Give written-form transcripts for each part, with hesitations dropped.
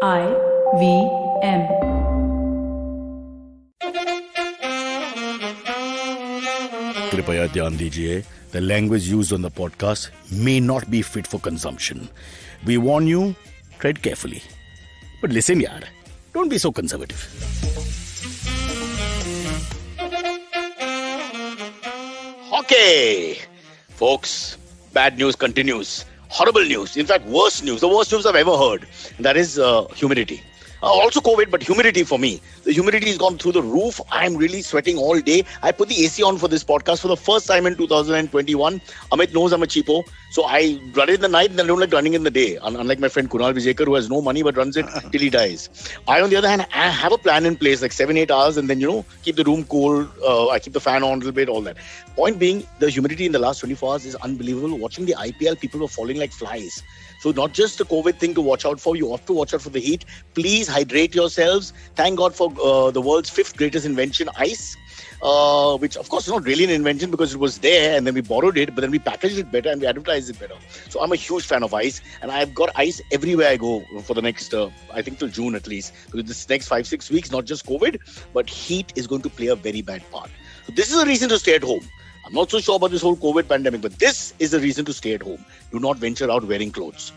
IVM. कृपया ध्यान दीजिए, the language used on the podcast may not be fit for consumption. We warn you, tread carefully. But listen yaar, don't be so conservative. Okay, folks, bad news continues. Horrible news. In fact, worst news. The worst news I've ever heard. That is humidity. Also COVID, but humidity for me. The humidity has gone through the roof. I'm really sweating all day. I put the AC on for this podcast for the first time in 2021. Amit knows I'm a cheapo. So I run it in the night and I don't like running in the day. Unlike my friend Kunal Vijayekar, who has no money but runs it till he dies. I, on the other hand, I have a plan in place, like 7-8 hours, and then, keep the room cool. I keep the fan on a little bit, all that. Point being, the humidity in the last 24 hours is unbelievable. Watching the IPL, people were falling like flies. So not just the COVID thing to watch out for, you have to watch out for the heat. Please hydrate yourselves. Thank God for the world's 5th greatest invention, ice, which of course is not really an invention because it was there and then we borrowed it, but then we packaged it better and we advertised it better. So I'm a huge fan of ice and I've got ice everywhere I go for the next, I think till June at least. Because this next 5-6 weeks, not just COVID, but heat is going to play a very bad part. So this is a reason to stay at home. I'm not so sure about this whole COVID pandemic, but this is a reason to stay at home. Do not venture out wearing clothes.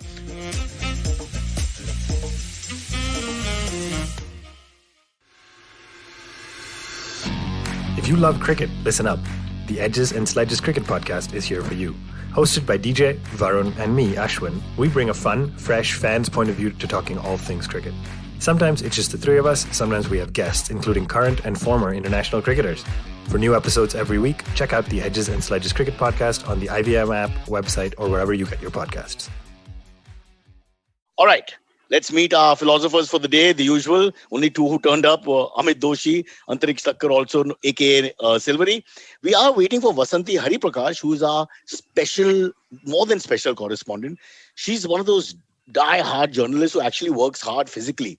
If you love cricket, listen up. The Edges and Sledges Cricket Podcast is here for you. Hosted by DJ, Varun, and me, Ashwin, we bring a fun, fresh fan's point of view to talking all things cricket. Sometimes it's just the three of us, sometimes we have guests, including current and former international cricketers. For new episodes every week, check out the Edges and Sledges Cricket Podcast on the IVM app, website, or wherever you get your podcasts. All right. Let's meet our philosophers for the day, the usual. Only two who turned up were Amit Doshi, Antariksh Thakkar also, aka Silverie. We are waiting for Vasanthi Hariprakash, who is our special, more than special correspondent. She's one of those die-hard journalists who actually works hard physically.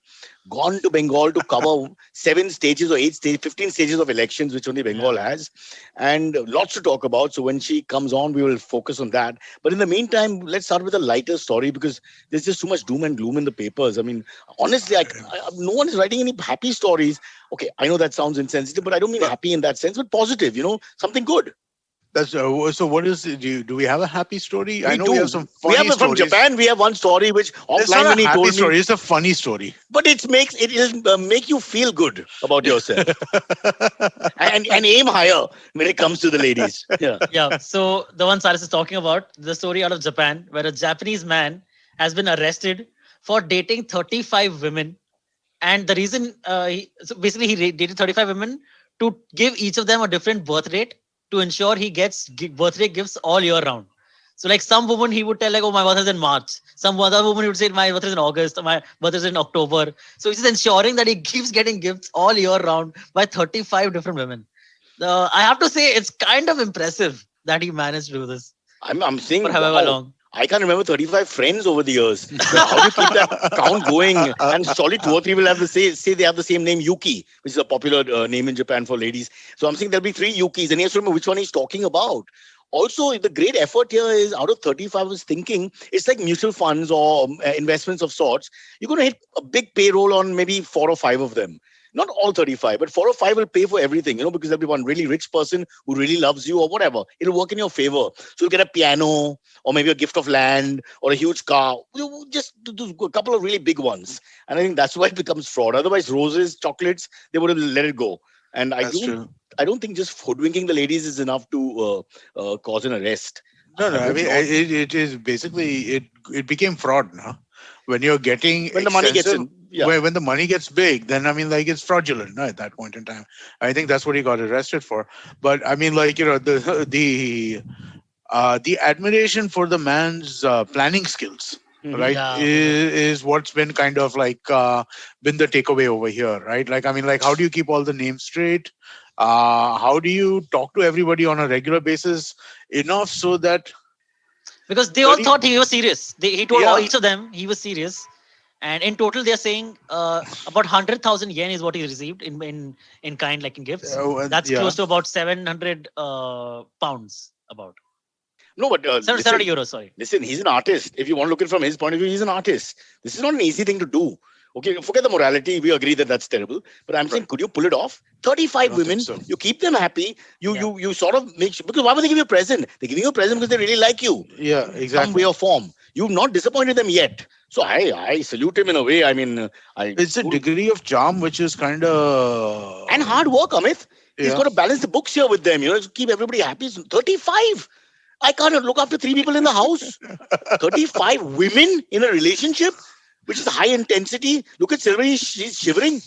Gone to Bengal to cover 7 stages or 8 stages, 15 stages of elections, which only Bengal has. And lots to talk about. So when she comes on, we will focus on that. But in the meantime, let's start with a lighter story because there's just too much doom and gloom in the papers. I mean, honestly, no one is writing any happy stories. Okay, I know that sounds insensitive, but I don't mean happy in that sense, but positive, something good. That's so. What is? Do we have a happy story? I know we have some funny stories. From Japan. We have one story which offline it's not when a he happy told story. It's a funny story. But it will make you feel good about yourself and aim higher when it comes to the ladies. Yeah. So the one Cyrus is talking about, the story out of Japan, where a Japanese man has been arrested for dating 35 women, and the reason he dated 35 women to give each of them a different birth rate, to ensure he gets birthday gifts all year round. So like some woman he would tell like, oh, my birthday is in March. Some other woman he would say my birthday is in August. My birthday is in October. So he's ensuring that he keeps getting gifts all year round by 35 different women. I have to say it's kind of impressive that he managed to do this. I'm saying for however long. I can't remember 35 friends over the years. How do you keep that count going? And solid 2 or 3 will have say they have the same name, Yuki, which is a popular name in Japan for ladies. So I'm saying there'll be 3 Yukis, and he has to remember which one he's talking about. Also, the great effort here is out of 35, I was thinking, it's like mutual funds or investments of sorts. You're going to hit a big payroll on maybe 4 or 5 of them. Not all 35, but 4 or 5 will pay for everything, because there'll be one really rich person who really loves you or whatever. It'll work in your favor. So you'll get a piano or maybe a gift of land or a huge car. You just do a couple of really big ones. And I think that's why it becomes fraud. Otherwise, roses, chocolates, they would have let it go. And I don't think just hoodwinking the ladies is enough to cause an arrest. No. I mean, it is basically, it became fraud, no? When you're getting when the money gets in. Yeah. When the money gets big, then I mean, like it's fraudulent, no, at that point in time. I think that's what he got arrested for. But I mean, like, the admiration for the man's planning skills, right, is what's been kind of like been the takeaway over here, right? Like, I mean, like, how do you keep all the names straight? How do you talk to everybody on a regular basis enough so that because they all thought he was serious. He told each of them he was serious. And in total, they're saying about 100,000 yen is what he received in kind, like in gifts. That's close to about 700 pounds. About. No, but 770 euros. Sorry. Listen, he's an artist. If you want to look at it from his point of view, he's an artist. This is not an easy thing to do. Okay, forget the morality. We agree that that's terrible. But I'm saying, could you pull it off? I 35 don't think women, so. you keep them happy. You Yeah. you you sort of make sure, because why would they give you a present? They're giving you a present because they really like you Yeah, in some way exactly. or form. You've not disappointed them yet. So I salute him in a way. I mean, I It's a cool. degree of charm which is kind And of hard work, Amit. He's yeah. got to balance the books here with them, to keep everybody happy. It's 35. I can't look after three people in the house. 35 women in a relationship, which is high intensity. Look at Silverie, she's shivering.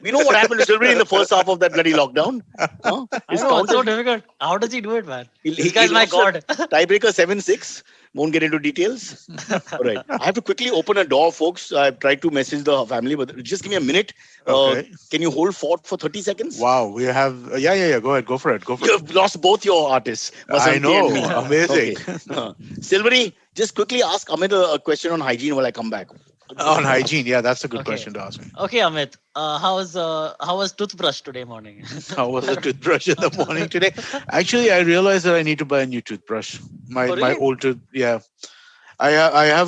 We know what happened to Silverie in the first half of that bloody lockdown. Huh? I His know, it's so counter, difficult. How does he do it, man? he, This he, he guy's my lost a god. tiebreaker 7-6. Won't get into details. All right. I have to quickly open a door, folks. I've tried to message the family, but just give me a minute. Uh, Okay. can you hold fort for 30 seconds? Wow, we have yeah. Go ahead, go for it, go for it. You've lost both your artists, I Vasanthi and know, me. amazing. Okay. Silvery, just quickly ask Amit a question on hygiene while I come back. On hygiene, yeah, that's a good Okay. question to ask me. Okay, Amit. How was toothbrush today morning? How was the toothbrush in the morning today? Actually, I realized that I need to buy a new toothbrush. Oh, My really? old tooth, yeah. I have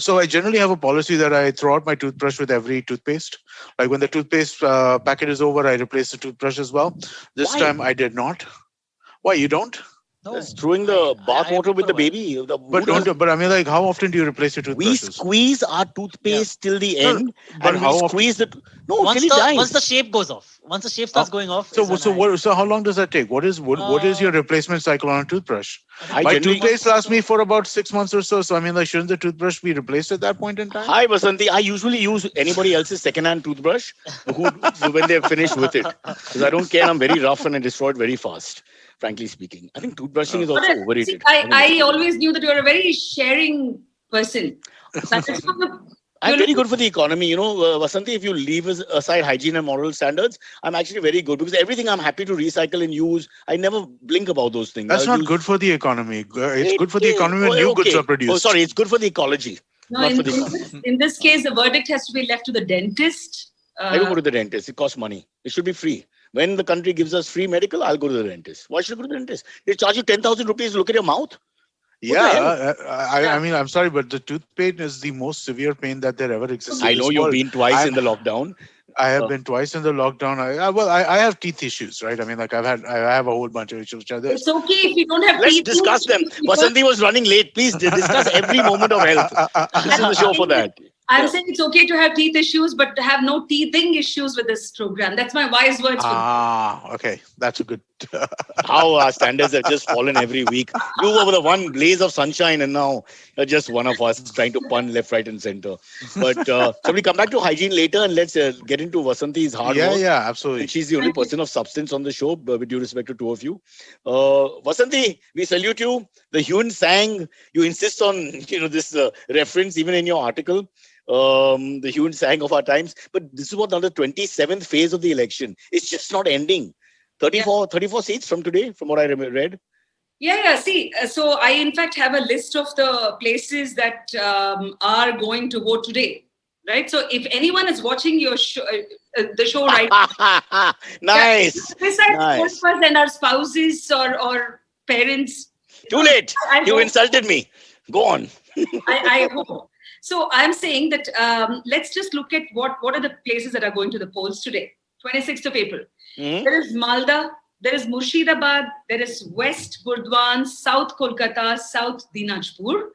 so I generally have a policy that I throw out my toothbrush with every toothpaste. Like when the toothpaste packet is over, I replace the toothbrush as well. This Why? time I did not. Why you don't? That's No. throwing the bath I water with remember the why. baby. Who But does? don't. But I mean, like, how often do you replace your We toothbrushes? squeeze our Yeah. toothpaste till the No, no, end, but and we how often? squeeze the. No, till he Once the dies. shape goes off, once the shape Uh, starts going off, so is when so I what? So how long does that take? What is your uh replacement cycle on a toothbrush? I think I My about two generally. toothpaste months or lasts me so. for about 6 months or so. So I mean, like, shouldn't the toothbrush be replaced at that point in time? Hi, Vasanthi. I usually use anybody else's second-hand toothbrush who when they're finished with it, because I don't care. I'm very rough and I destroy it very fast. Frankly speaking, I think toothbrushing Uh, is But also see, overrated. I think I always knew that you are a very sharing person. That is from the I'm very purely good for the economy. Vasanthi, if you leave aside hygiene and moral standards, I'm actually very good because everything I'm happy to recycle and use. I never blink about those things. that's I'll not use good for the economy. It's it. good for the economy when new goods are Okay. Oh, produced. sorry. It's good for the ecology, no. not for the economy. In this Uh, case, the verdict has to be left to the dentist. I don't go to the dentist. It costs money. It should be free. When the country gives us free medical, I'll go to the dentist. Why should I go to the dentist? They charge you 10,000 rupees to look at your mouth. What the Yeah, hell? I Yeah. mean, I'm sorry, but the tooth pain is the most severe pain that there ever exists in I know this you've world. been twice in I'm the lockdown. I have Uh, been twice in the lockdown. I have teeth issues, right? I mean, like I have a whole bunch of issues which are there. It's okay if you don't have let's teeth. discuss them. People, Vasanthi was running late. Please discuss every moment of health. This is I'm the show for saying that- that. I'm Yeah. saying it's okay to have teeth issues, but to have no teething issues with this program. That's my wise words for Okay, that's a good. How our standards have just fallen every week. You were the one blaze of sunshine, and now you're just one of us trying to pun left, right, and center. But shall we come back to hygiene later and let's get into Vasanthi's hard Yeah, work? yeah, And absolutely. she's the only Thank you. person of substance on the show, with due respect to two of you. Vasanthi, we salute you. The Hyun sang. You insist on this reference even in your article. The Hyun sang of our times. But this is what now the 27th phase of the election. It's just not ending. 34 seats from today, from what I read. Yeah. See, so I in fact have a list of the places that are going to vote today, right? So if anyone is watching your show, the show right Nice. besides Nice. us and our spouses or parents, Too late. I You hope- insulted me. Go on. I hope. So I'm saying that let's just look at what are the places that are going to the polls today, 26th of April. Mhm. There is Malda, there is Murshidabad, there is West Burdwan, South Kolkata, South Dinajpur.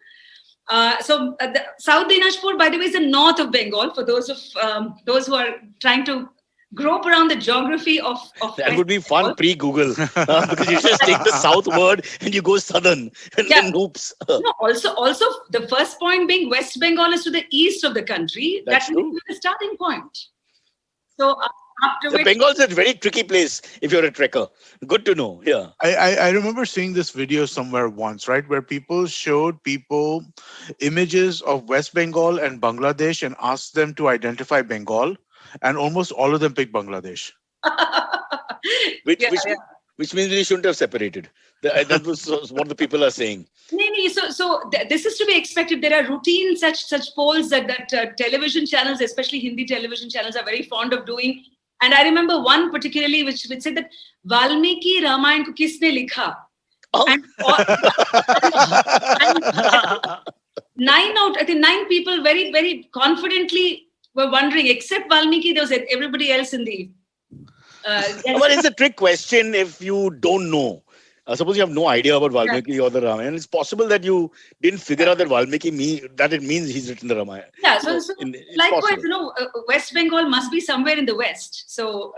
The South Dinajpur, by the way, is the north of Bengal. For those who are trying to grope around the geography of That West would be fun Bengal. pre-Google because you just take the south word and you go southern and Yeah. then oops. No, also the first point being West Bengal is to the east of the country. That's That true. is the starting point. So after The which, Bengal's a very tricky place if you're a trekker. Good to know. Yeah. I remember seeing this video somewhere once, right, where people showed people images of West Bengal and Bangladesh and asked them to identify Bengal, and almost all of them picked Bangladesh. Which Yeah, which yeah. which means we shouldn't have separated. That was what the people are saying. This is to be expected. There are routine such polls that television channels, especially Hindi television channels, are very fond of doing. And I remember one particularly which said that Valmiki Ramayan ko kisne likha? Oh. And, I think 9 people very, very confidently were wondering, except Valmiki, there was everybody else in the. But it's a trick question if you don't know. Suppose you have no idea about Yeah. Valmiki or the Ramayana. It's possible that you didn't figure out that that it means he's written the Ramayana. Yeah, so It's likewise, possible. West Bengal must be somewhere in the west. So,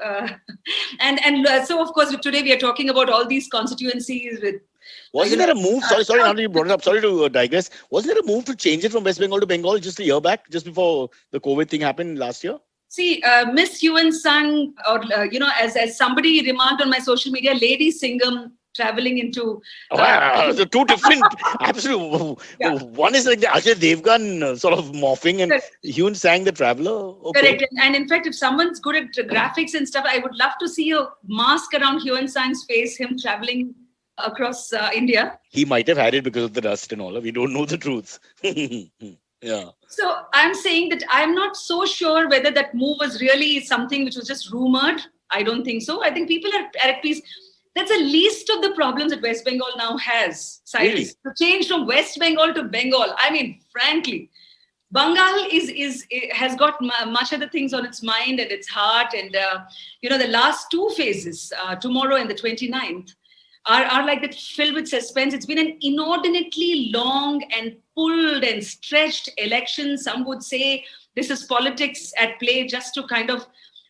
so of course, today we are talking about all these constituencies with. Wasn't there a move? Sorry, now that you brought it up. Sorry to digress. Wasn't there a move to change it from West Bengal to Bengal just a year back, just before the COVID thing happened last year? See, Miss Yuan Sang, or as somebody remarked on my social media, Lady Singham traveling into. The two different, absolute. Yeah. One is like the Ajay Devgan sort of morphing, and Correct. Hyun sang the Traveler. Okay. Correct. And in fact, if someone's good at graphics and stuff, I would love to see a mask around Hyun Sang's face, him traveling across India. He might have had it because of the dust and all. We don't know the truth. Yeah. So I'm saying that I'm not so sure whether that move was really something which was just rumored. I don't think so. I think people are at peace. That's the least of the problems that West Bengal now has, Cyrus. Really? To change from West Bengal to Bengal. I mean, frankly, Bengal has got much other things on its mind and its heart. And, the last two phases, tomorrow and the 29th, are like that filled with suspense. It's been an inordinately long and pulled and stretched election. Some would say this is politics at play just to kind of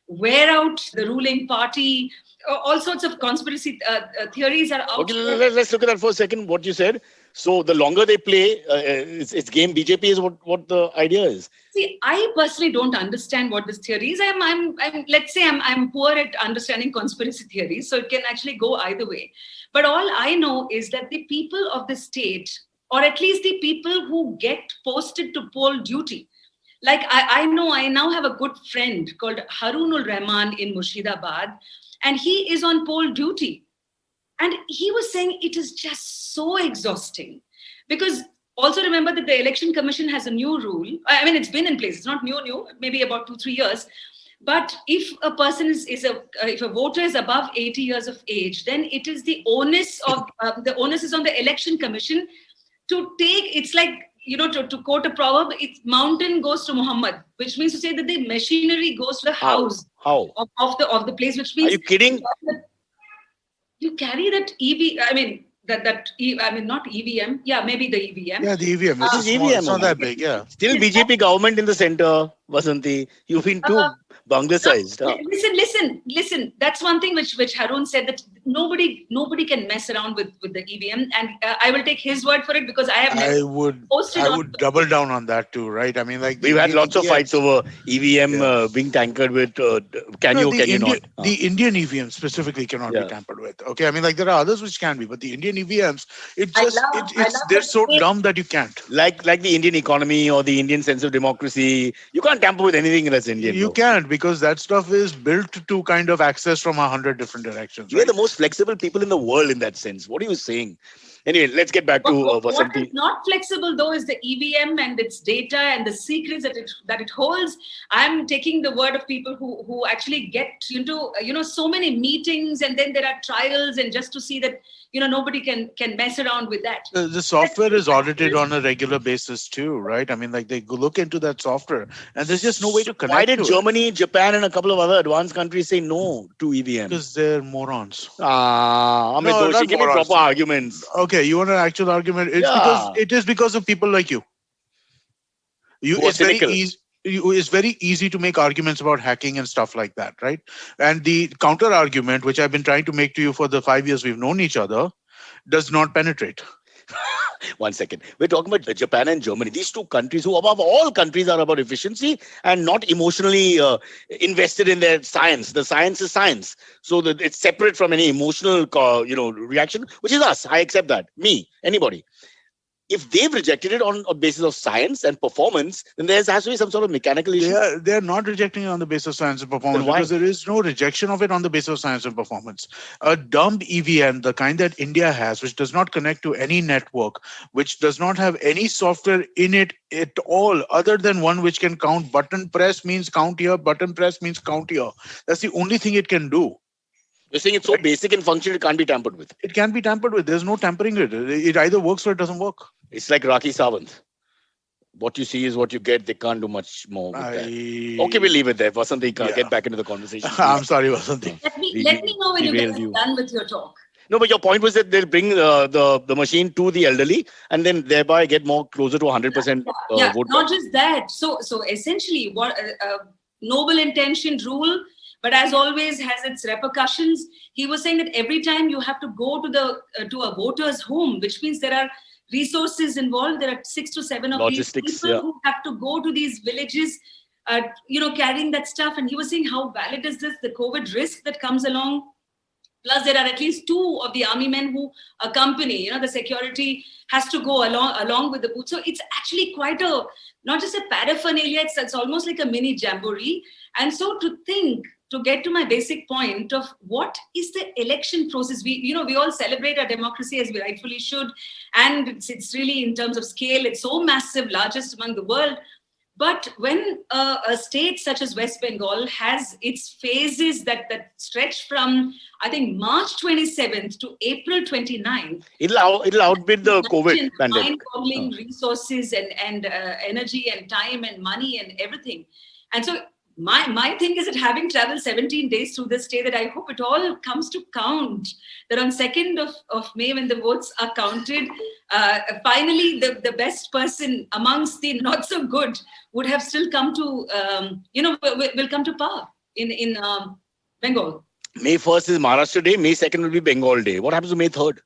wear out the ruling party. All sorts of conspiracy theories are out. Okay, let's look at that for a second. What you said. So the longer they play, it's game BJP is what the idea is. See, I personally don't understand what this theory is. I'm poor at understanding conspiracy theories, so it can actually go either way. But all I know is that the people of the state, or at least the people who get posted to poll duty, like I know I now have a good friend called Harunul Rahman in Murshidabad, and he is on poll duty. And he was saying it is just so exhausting because also remember that the Election Commission has a new rule. I mean, it's been in place. It's not new, maybe about 2-3 years. But if a person if a voter is above 80 years of age, then it is the onus is on the Election Commission to take. It's like, to quote a proverb, it's mountain goes to Muhammad, which means to say that the machinery goes to the house How? of the place, which means. Are you kidding? You carry that not EVM. Yeah, maybe the EVM. Yeah, the EVM. It's, It's small, EVM, it's not that big, yeah. Still BJP government in the center, Vasanthi. You've been too Bangla-sized. Listen. That's one thing which Harun said, that nobody can mess around with the EVM, and I will take his word for it because I have never posted I on. would double down on that too, right? I mean, like We've had lots of fights over EVM being tankered with can you not? The Indian EVM specifically cannot be tampered with. Okay, I mean, like there are others which can be, but the Indian EVMs, they're so dumb that you can't. Like the Indian economy or the Indian sense of democracy, you can't tamper with anything that's Indian. You can't, because that stuff is built to kind of access from 100 different directions. We're the most flexible people in the world in that sense. What are you saying? Anyway, let's get back to What Vasanthi. is not flexible though is the EVM and its data and the secrets that it holds. I'm taking the word of people who actually get into so many meetings, and then there are trials, and just to see that nobody can mess around with that. The software is audited on a regular basis too, right? I mean, like they look into that software, and there's just no way to connect. Why did to Germany, Japan, and a couple of other advanced countries say no to EVM? Because they're morons. Amit No, Doshi, not give me morons. proper arguments. Okay, you want an actual argument? It is because of people like you. It's cynical. very easy. It's very easy to make arguments about hacking and stuff like that, right? And the counter argument, which I've been trying to make to you for the 5 years we've known each other, does not penetrate. 1 second. We're talking about Japan and Germany. These two countries who above all countries are about efficiency and not emotionally invested in their science. The science is science. So that it's separate from any emotional, reaction, which is us. I accept that. Me, anybody. If they've rejected it on a basis of science and performance, then there has to be some sort of mechanical issue. They are not rejecting it on the basis of science and performance, because there is no rejection of it on the basis of science and performance. A dumb EVM, the kind that India has, which does not connect to any network, which does not have any software in it at all, other than one which can count. Button press means count here, button press means count here. That's the only thing it can do. You're saying it's so basic in function, it can't be tampered with. It can be tampered with. There's no tampering it. It either works or it doesn't work. It's like Rakhi Sawant. what you see is what you get. They can't do much more with that. I, Okay, we'll leave it there. Vasanthi, Yeah. get back into the conversation. I'm sorry, Vasanthi. Let me know when you derailed guys you. are done with your talk. No, but your point was that they'll bring the machine to the elderly and then thereby get more closer to 100% Yeah, vote. not just that. So essentially, what noble intentioned rule, but as always has its repercussions. He was saying that every time you have to go to the to a voter's home, which means there are resources involved. There are 6 to 7 of Logistics, these people yeah. who have to go to these villages, carrying that stuff. And he was saying, how valid is this? The COVID risk that comes along. Plus, there are at least 2 of the army men who accompany. The security has to go along with the booth. So it's actually quite not just a paraphernalia. It's almost like a mini jamboree. And so to get to my basic point of what is the election process, we all celebrate our democracy as we rightfully should, and it's really, in terms of scale, it's so massive, largest among the world. But when a state such as West Bengal has its phases that stretch from, I think, March 27th to April 29th, It'll outbid the COVID pandemic. mind-boggling resources and energy and time and money and everything. And so my thing is that, having traveled 17 days through this state, that I hope it all comes to count, that on 2nd of May, when the votes are counted, finally the best person amongst the not so good would have still come to, will come to power in Bengal. May 1st is Maharashtra Day. May 2nd will be Bengal Day. What happens to May 3rd?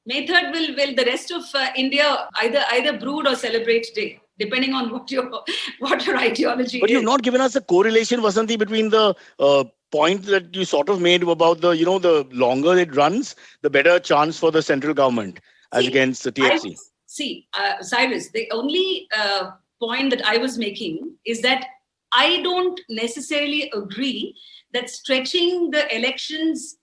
May 3rd will the rest of India either brood or celebrate day, depending on what your ideology But is. you've not given us a correlation, Vasanthi, between the point that you sort of made about the longer it runs, the better chance for the central government as against the TFC. Cyrus, the only point that I was making is that I don't necessarily agree that stretching the elections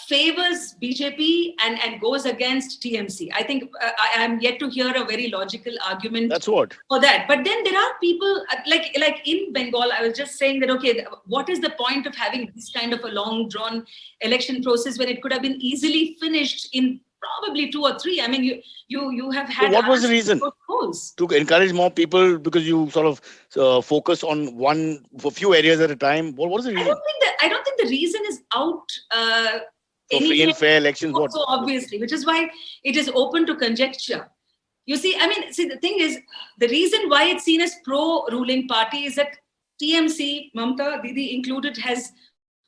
favors BJP and goes against TMC. I think I am yet to hear a very logical argument That's what. for that. But then there are people like in Bengal. I was just saying that, okay, what is the point of having this kind of a long drawn election process when it could have been easily finished in probably 2 or 3? I mean, you have had. So what was the reason? Polls. To encourage more people, because you sort of focus on for few areas at a time. What was the reason? I don't think the reason is out. For free and fair elections. What? So obviously, which is why it is open to conjecture. You see, the thing is, the reason why it's seen as pro-ruling party is that TMC, Mamta Didi included, has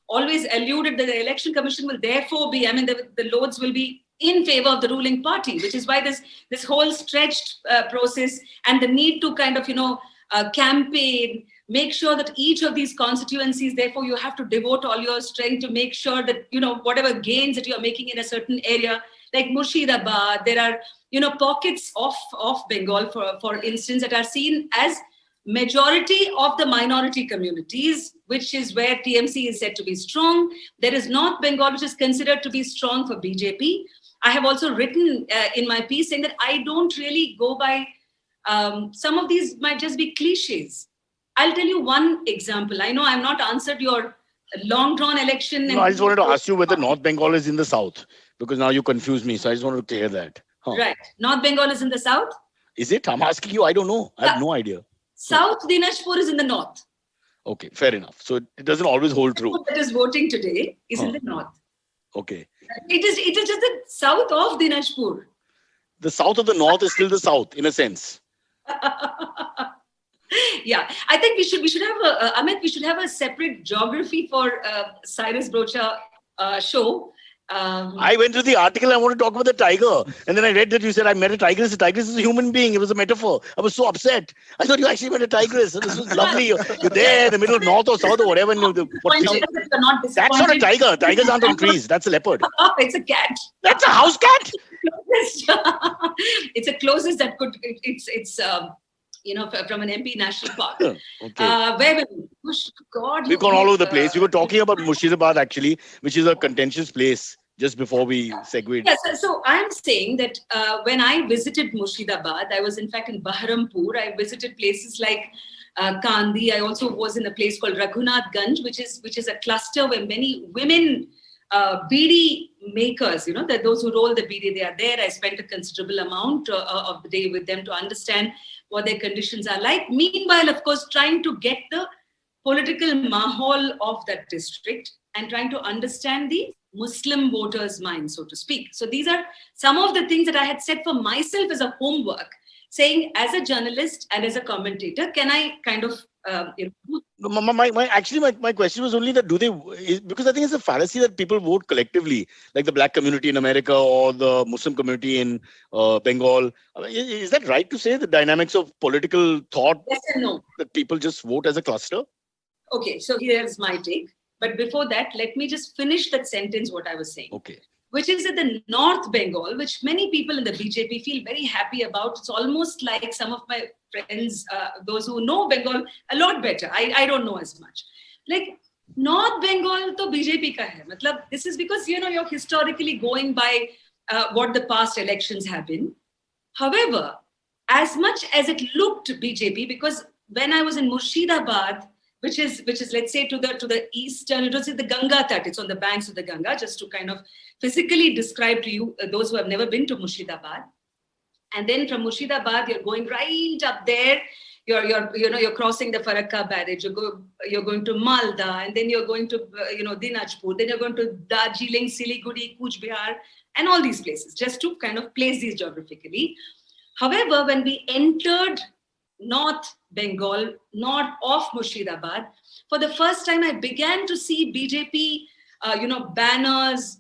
always alluded that the election commission will therefore be, the loads will be in favor of the ruling party, which is why this whole stretched process and the need to kind of, campaign, make sure that each of these constituencies, therefore you have to devote all your strength to make sure that, whatever gains that you're making in a certain area, like Murshidabad, there are, pockets of Bengal, for instance, that are seen as majority of the minority communities, which is where TMC is said to be strong. There is North Bengal, which is considered to be strong for BJP. I have also written in my piece saying that I don't really go by, some of these might just be cliches. I'll tell you one example. I know I've not answered your long-drawn election. No, I just wanted to ask you whether North Bengal is in the south, because now you confused me. So I just wanted to clear that. Right. North Bengal is in the south. Is it? I'm asking you. I don't know. I have no idea. South Dinajpur is in the north. Okay, fair enough. So it doesn't always hold true. That is voting today is in the north. Okay. It is just the south of Dinajpur. The south of the north is still the south, in a sense. Yeah, I think we should have Amit. We should have a separate geography for Cyrus Brocha show. I went through the article. I want to talk about the tiger, and then I read that you said I met a tigress. The tigress is a human being. It was a metaphor. I was so upset. I thought you actually met a tigress. This was lovely. You're there in the middle of north or south or whatever. That's not a tiger. Tigers aren't on trees. That's a leopard. It's a cat. That's a house cat. It's the closest that could. It's from an MP national park. Okay. Where were we? God, We've gone all over the place. We were talking about Murshidabad actually, which is a contentious place. Just before we segued. Yes, so I'm saying that when I visited Murshidabad, I was in fact in Baharampur. I visited places like Kandi. I also was in a place called Raghunath Ganj, which is a cluster where many women BD makers, that those who roll the BD, they are there. I spent a considerable amount of the day with them to understand what their conditions are like. Meanwhile, of course, trying to get the political mahal of that district and trying to understand the Muslim voters' mind, so to speak. So these are some of the things that I had set for myself as a homework, saying as a journalist and as a commentator, can I kind of No, my question was only that because I think it's a fallacy that people vote collectively, like the black community in America or the Muslim community in Bengal. I mean, is that right to say the dynamics of political thought yes and no? that people just vote as a cluster? Okay, so here's my take. But before that, let me just finish that sentence, what I was saying. Okay. Which is that the North Bengal, which many people in the BJP feel very happy about. It's almost like some of my friends, those who know Bengal a lot better. I don't know as much. Like North Bengal to BJP ka hai. Matlab, this is because, you're historically going by what the past elections have been. However, as much as it looked BJP, because when I was in Murshidabad, which is let's say to the eastern, it was the Ganga Tat, it's on the banks of the Ganga, just to kind of physically describe to you those who have never been to Murshidabad. And then from Murshidabad, you're going right up there. You're crossing the Farakka barrage. You're going to Malda, and then you're going to Dinajpur. Then you're going to Darjeeling, Siliguri, Kuch Bihar, and all these places, just to kind of place these geographically. However, when we entered North Bengal, north of Murshidabad, for the first time, I began to see BJP, banners,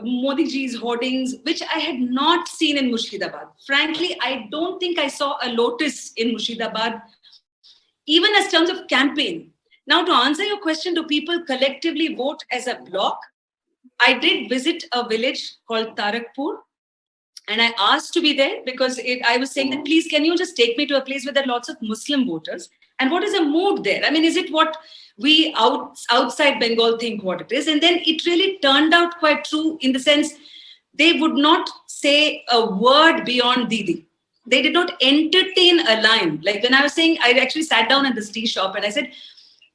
Modi ji's hoardings, which I had not seen in Murshidabad. Frankly, I don't think I saw a lotus in Murshidabad, even as terms of campaign. Now, to answer your question, do people collectively vote as a bloc? I did visit a village called Tarakpur, and I asked to be there because I was saying that, please, can you just take me to a place where there are lots of Muslim voters? And what is the mood there? I mean, is it what we outside Bengal think what it is? And then it really turned out quite true in the sense they would not say a word beyond Didi. They did not entertain a line. Like when I was saying, I actually sat down at this tea shop and I said,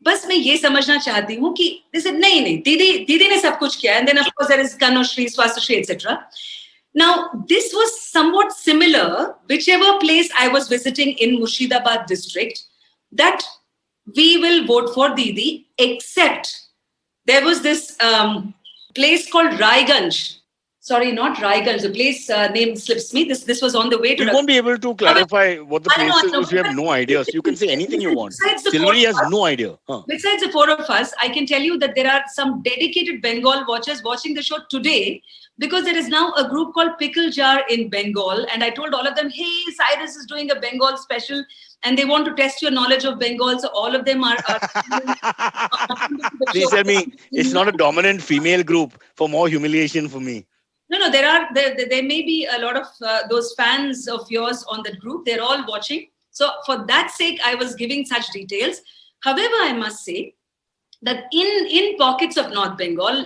बस मैं ये समझना चाहती हूँ कि they said नहीं दीदी ने सब कुछ किया, and then of course there is Kannoshri, Swasthashri, etc. Now this was somewhat similar whichever place I was visiting in Murshidabad district, that we will vote for Didi, except there was this place called Raiganj. Sorry, not Raiganj. The place name slips me. This was on the way to. You won't be able to clarify what the place is if you have no idea. So you can say anything you want. Silverie has no idea. Besides the four of us, I can tell you that there are some dedicated Bengal watchers watching the show today, because there is now a group called Pickle Jar in Bengal. And I told all of them, hey, Cyrus is doing a Bengal special and they want to test your knowledge of Bengal. So all of them are Please tell me, it's not a dominant female group for more humiliation for me. No, there may be a lot of those fans of yours on that group. They're all watching. So for that sake, I was giving such details. However, I must say that in pockets of North Bengal,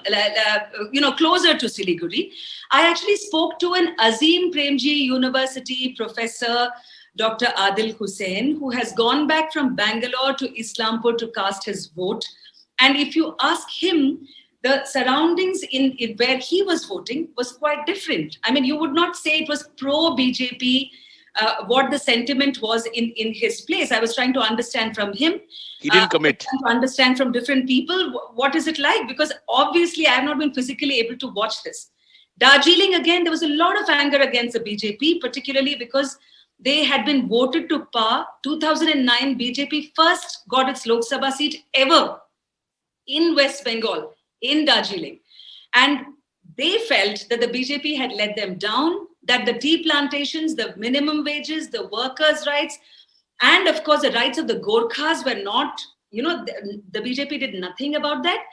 closer to Siliguri, I actually spoke to an Azim Premji University professor, Dr. Adil Hussain, who has gone back from Bangalore to Islampur to cast his vote. And if you ask him, the surroundings in where he was voting was quite different. I mean, you would not say it was pro-BJP, what the sentiment was in his place. I was trying to understand from him. He didn't commit. To understand from different people, what is it like? Because obviously I have not been physically able to watch this. Darjeeling, again, there was a lot of anger against the BJP, particularly because they had been voted to power. 2009, BJP first got its Lok Sabha seat ever in West Bengal, in Darjeeling. And they felt that the BJP had let them down, that the tea plantations, the minimum wages, the workers' rights, and of course the rights of the Gorkhas were not, the BJP did nothing about that.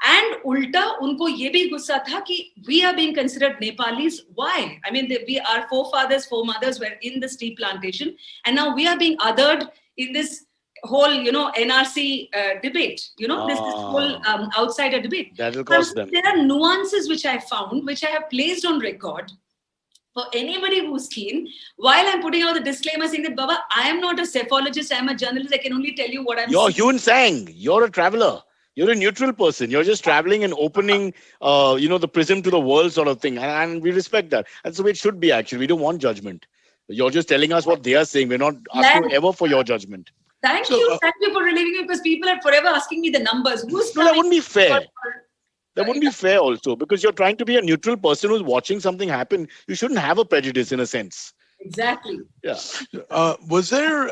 And ulta, unko ye bhi gussa tha ki we are being considered Nepalis. Why? I mean, our forefathers, foremothers were in this tea plantation, and now we are being othered in this whole, NRC debate, this whole outsider debate. That will cost them. There are nuances which I found, which I have placed on record for anybody who's keen, while I'm putting out the disclaimer saying that, Baba, I am not a cephalogist, I'm a journalist, I can only tell you what I'm You're seeing. Hyun Sang, you're a traveler. You're a neutral person. You're just traveling and opening, the prism to the world sort of thing. And we respect that. That's the way it should be, actually. We don't want judgment. You're just telling us what they are saying. We're not asking you Glad. ever for your judgment. Thank So, you. Thank you for relieving me, because people are forever asking me the numbers. Who's No, that coming? wouldn't be fair. for- That wouldn't be fair also, because you're trying to be a neutral person who's watching something happen. You shouldn't have a prejudice in a sense. Exactly. Yeah. was there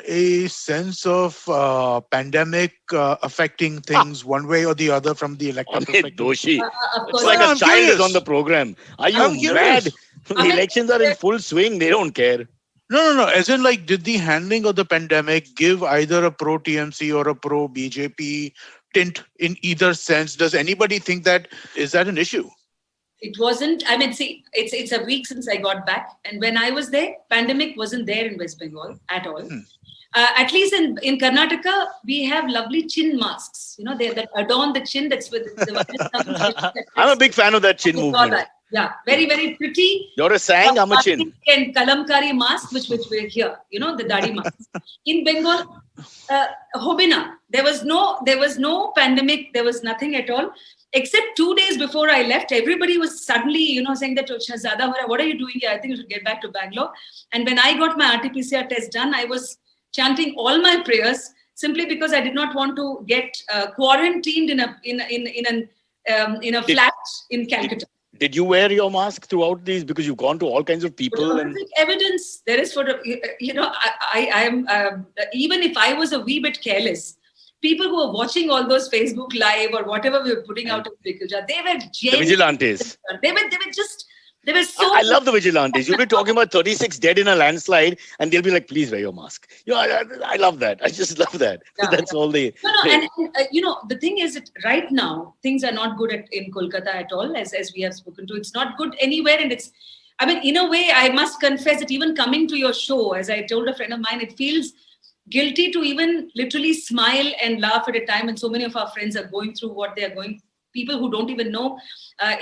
a sense of pandemic affecting things one way or the other from the elected Amit perspective? Doshi. Of It's course. like No, a I'm child is curious. on the program. Are you I'm mad? curious. The Amit, elections are in full swing. They don't care. No. As in, like, did the handling of the pandemic give either a pro TMC or a pro BJP tint in either sense? Does anybody think is that an issue? It wasn't. I mean, see, it's a week since I got back, and when I was there, pandemic wasn't there in West Bengal at all. At least in Karnataka, we have lovely chin masks. They that adorn the chin. That's with the I'm a big fan of that chin movement. Yeah, very very pretty. You're a sang, I'm a chin. And kalamkari mask, which we're here. The dadi mask. In Bengal, Hobina, there was no pandemic. There was nothing at all. Except 2 days before I left, everybody was suddenly, saying that, Shahzada, what are you doing here? I think you should get back to Bangalore. And when I got my RT-PCR test done, I was chanting all my prayers simply because I did not want to get quarantined in a flat in Calcutta. Did you wear your mask throughout these? Because you've gone to all kinds of people. And Evidence there is for I am even if I was a wee bit careless, people who are watching all those Facebook Live or whatever we were putting out of Bikuja, they were genuine. The vigilantes. They were so. I love the vigilantes. You'll be talking about 36 dead in a landslide, and they'll be like, "Please wear your mask." I love that. I just love that. Yeah, That's all they. No, and the thing is that right now things are not good in Kolkata at all, as we have spoken to. It's not good anywhere, and it's. I mean, in a way, I must confess that even coming to your show, as I told a friend of mine, it feels guilty to even literally smile and laugh at a time when so many of our friends are going through what they are going. People who don't even know.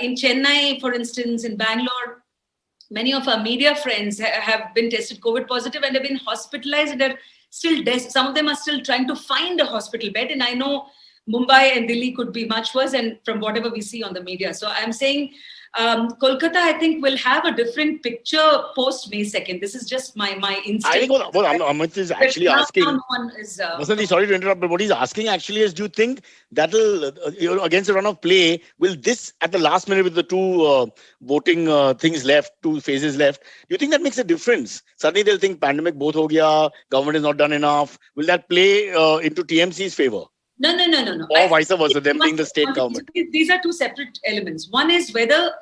In Chennai, for instance, in Bangalore, many of our media friends have been tested COVID positive and have been hospitalized, and are still some of them are still trying to find a hospital bed. And I know Mumbai and Delhi could be much worse, and from whatever we see on the media. So I'm saying Kolkata, I think, will have a different picture post May 2nd. This is just my instinct. I think what Amit is actually asking. No one is, Vasanthi, sorry to interrupt, but what he's asking actually is, do you think that'll, against the run of play, will this at the last minute with the two voting things left, 2 phases left, do you think that makes a difference? Suddenly they'll think pandemic both ho gaya, government is not done enough. Will that play into TMC's favor? No. Or vice versa, them being the state government. These are two separate elements. One is whether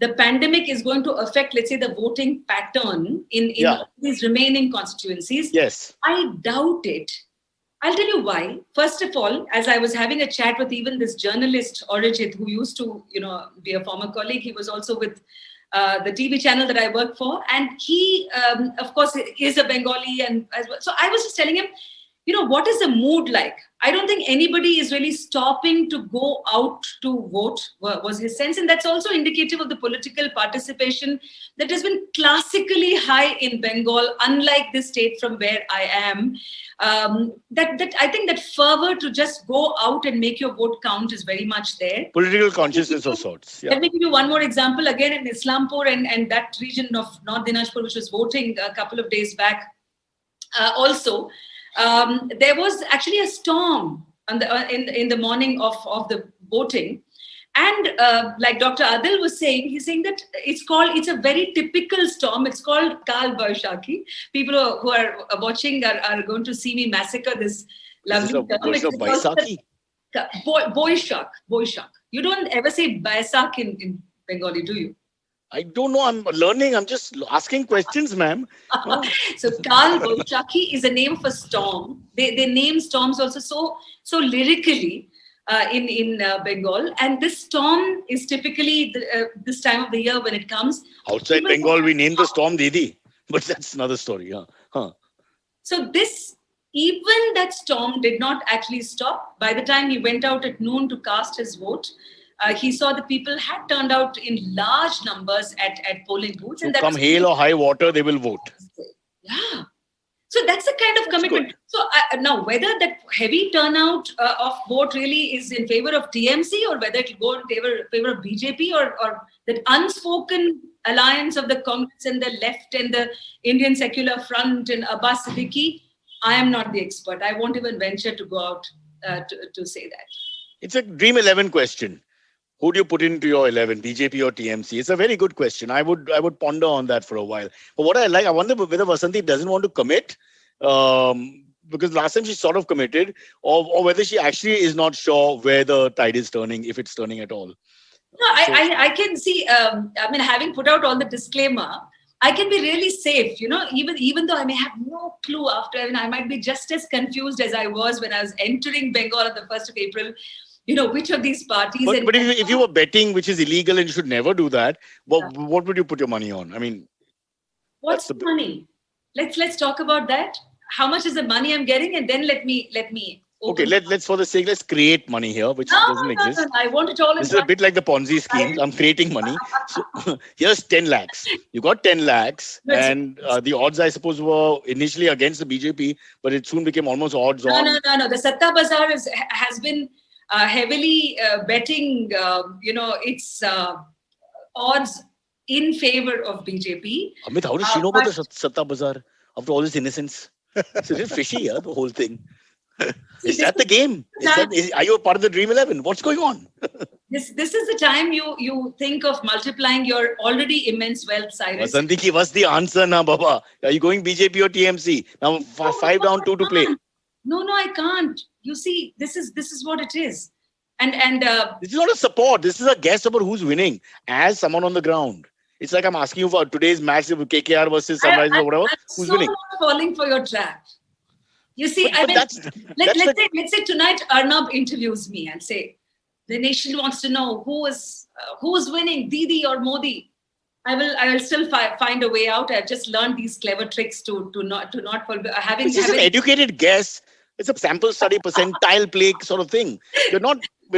the pandemic is going to affect, let's say, the voting pattern in these remaining constituencies. Yes. I doubt it. I'll tell you why. First of all, as I was having a chat with even this journalist, Orijit, who used to, be a former colleague, he was also with the TV channel that I work for. And he, of course, is a Bengali. And as well. So I was just telling him, what is the mood like? I don't think anybody is really stopping to go out to vote, was his sense. And that's also indicative of the political participation that has been classically high in Bengal, unlike this state from where I am. That I think that fervor to just go out and make your vote count is very much there. Political consciousness of sorts. Yeah. Let me give you one more example. Again, in Islampur and that region of North Dinajpur, which was voting a couple of days back, also, there was actually a storm in the morning of the voting, and like Dr. Adil was saying, he's saying that it's a very typical storm. It's called Kal Vaishakhi. People who are watching are going to see me massacre this lovely term. It's a Vaisakhi. Boishak. You don't ever say Baisak in Bengali, do you? I don't know. I'm learning. I'm just asking questions, ma'am. So Kal Vaishakhi is a name for storm. They name storms also so lyrically in Bengal. And this storm is typically this time of the year when it comes. Outside Bengal, we name the storm Didi. But that's another story. Yeah. Huh. So even that storm did not actually stop. By the time he went out at noon to cast his vote, he saw the people had turned out in large numbers at polling booths. So come hail or high water, they will vote. Yeah. So that's the kind of commitment. Good. So now whether that heavy turnout of vote really is in favor of TMC or whether it will go in favor of BJP or that unspoken alliance of the Congress and the left and the Indian Secular Front and Abbas Siddiqui, I am not the expert. I won't even venture to go out to say that. It's a Dream 11 question. Who do you put into your 11, BJP or TMC? It's a very good question. I would ponder on that for a while. But what I wonder whether Vasanthi doesn't want to commit, because last time she sort of committed, or whether she actually is not sure where the tide is turning, if it's turning at all. No, I can see, having put out all the disclaimer, I can be really safe, even though I may have no clue after, I might be just as confused as I was when I was entering Bengal on the 1st of April, which of these parties. But if you were betting, which is illegal and you should never do that, what would you put your money on? What's the money? Let's talk about that. How much is the money I'm getting? And then let me. Okay, let's for the sake, let's create money here, which doesn't exist. No, I want it all. This is a bit like the Ponzi scheme. I'm creating money. So here's 10 lakhs. You got 10 lakhs, and the odds, I suppose, were initially against the BJP, but it soon became almost odds on. No. The Satta Bazaar has been heavily betting, its odds in favor of BJP. Amit, how does she know about the Satta Bazaar after all this innocence? It's a little fishy, the whole thing. Is that the game? Are you a part of the Dream 11? What's going on? This is the time you think of multiplying your already immense wealth, Cyrus. Vasanthi, what's the answer now, Baba? Are you going BJP or TMC? Now 5 down, 2 to play. No, I can't. You see, this is what it is. And this is not a support. This is a guess about who's winning as someone on the ground. It's like I'm asking you for today's match of KKR versus Sunrise or whatever. Who's winning? I'm not falling for your trap. You see, let's say tonight Arnab interviews me and say, the nation wants to know who's winning, Didi or Modi. I will still find a way out. I've just learned these clever tricks to not fall. This is an educated guess. It's a sample study percentile play sort of thing. We're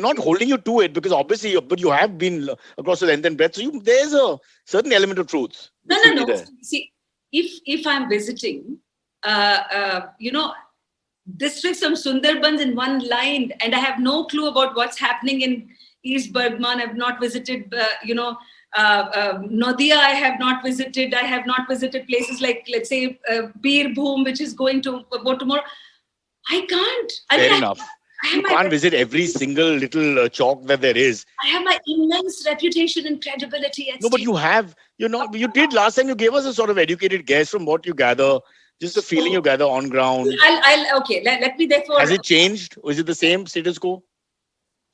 not holding you to it because obviously, but you have been across the length and breadth. So there's a certain element of truth. No. See, if I'm visiting, districts from Sundarbans in one line, and I have no clue about what's happening in East Bergman. I've not visited, Nadia. I have not visited. I have not visited places like, let's say, Birbhum, which is going to vote tomorrow. I can't. Fair enough. You can't visit every single little chalk that there is. I have my immense reputation and credibility. No, but you have. You did last time. You gave us a sort of educated guess from what you gather. Just the feeling you gather on ground. Let me therefore. Has it changed? Or is it the same status quo?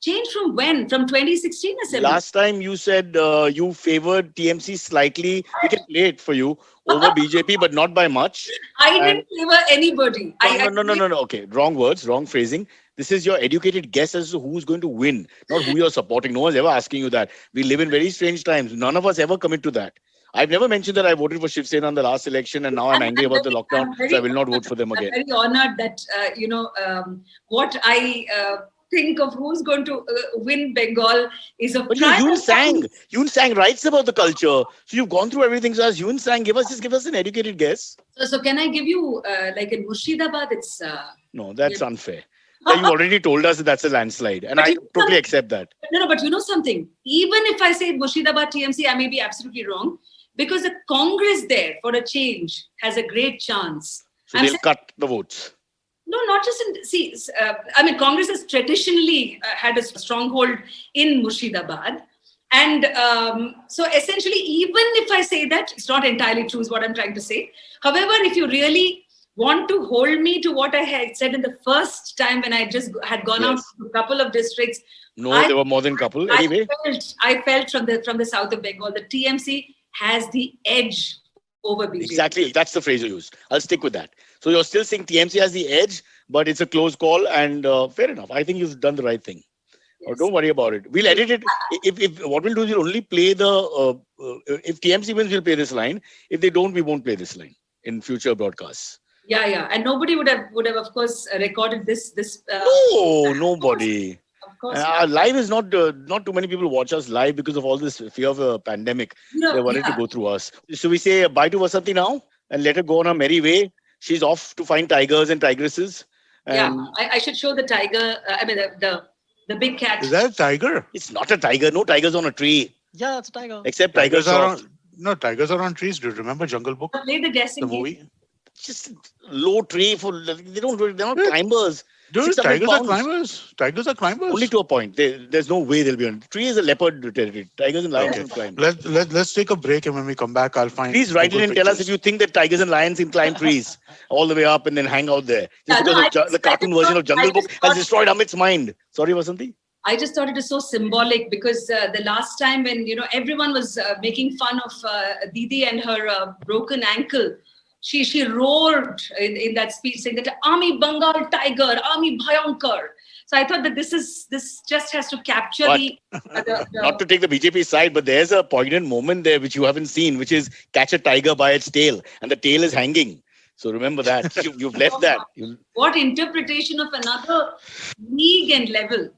Changed from when? From 2016 or 17? Last time you said you favored TMC slightly. We can play it for you over BJP, but not by much. I didn't favor anybody. No. Okay, wrong words, wrong phrasing. This is your educated guess as to who's going to win, not who you're supporting. No one's ever asking you that. We live in very strange times. None of us ever commit to that. I've never mentioned that I voted for Shiv Sena in the last election and now I'm angry about the lockdown, so I will not vote for them again. I'm very honored that, what I think of who's going to win Bengal is a... But Yoon Sang writes about the culture. So you've gone through everything. So as Yoon Sang, give us an educated guess. So can I give you, like in Murshidabad, it's... No, that's unfair. You already told us that that's a landslide. And I totally accept that. No, but you know something? Even if I say Murshidabad TMC, I may be absolutely wrong. Because the Congress there, for a change, has a great chance. So they'll cut the votes. No, not just in... Congress has traditionally had a stronghold in Murshidabad. And so essentially, even if I say that, it's not entirely true is what I'm trying to say. However, if you really want to hold me to what I had said in the first time when I just had gone out to a couple of districts. No, there were more than a couple. Anyway. I felt from the south of Bengal, the TMC has the edge over BJP. Exactly. That's the phrase you used. I'll stick with that. So you're still saying TMC has the edge, but it's a close call and fair enough. I think you've done the right thing. Yes. Don't worry about it. We'll edit it. If what we'll do is we'll only play if TMC wins, we'll play this line. If they don't, we won't play this line in future broadcasts. Yeah. And nobody would have of course recorded this. No, nobody. Live is not too many people watch us live because of all this fear of a pandemic. They're worried to go through us. So we say bye to Vasanthi now and let her go on her merry way. She's off to find tigers and tigresses. And I should show the tiger. I mean, the big cat. Is that a tiger? it's not a tiger. No tigers on a tree. Yeah, it's a tiger. Except Tiger Tigers are Shroff. on. No, tigers are on trees. Do you remember Jungle Book, Play the guessing the game. movie? Just a low tree for they're not Yeah. climbers. Dude, 600 tigers are pounds. climbers. Tigers are climbers. Only to a point. There's no way they'll be on. Tree is a leopard territory. Tigers and lions Okay. will climb. Let's take a break, and when we come back, I'll find. Please write in Google and tell us if pictures. you think that tigers and lions can climb trees all the way up and then hang out there. Just Yeah, no, because the cartoon version of Jungle Book has destroyed Amit's mind. Sorry, Vasanthi. I just thought it is so symbolic because the last time when everyone was making fun of Didi and her broken ankle, she roared in that speech saying that Army Bengal tiger, Army Bhayankar. So I thought that this just has to capture But the not to take the BJP side, but there's a poignant moment there which you haven't seen, which is catch a tiger by its tail, and the tail is hanging. So remember that. You've left that. what interpretation of another league and level.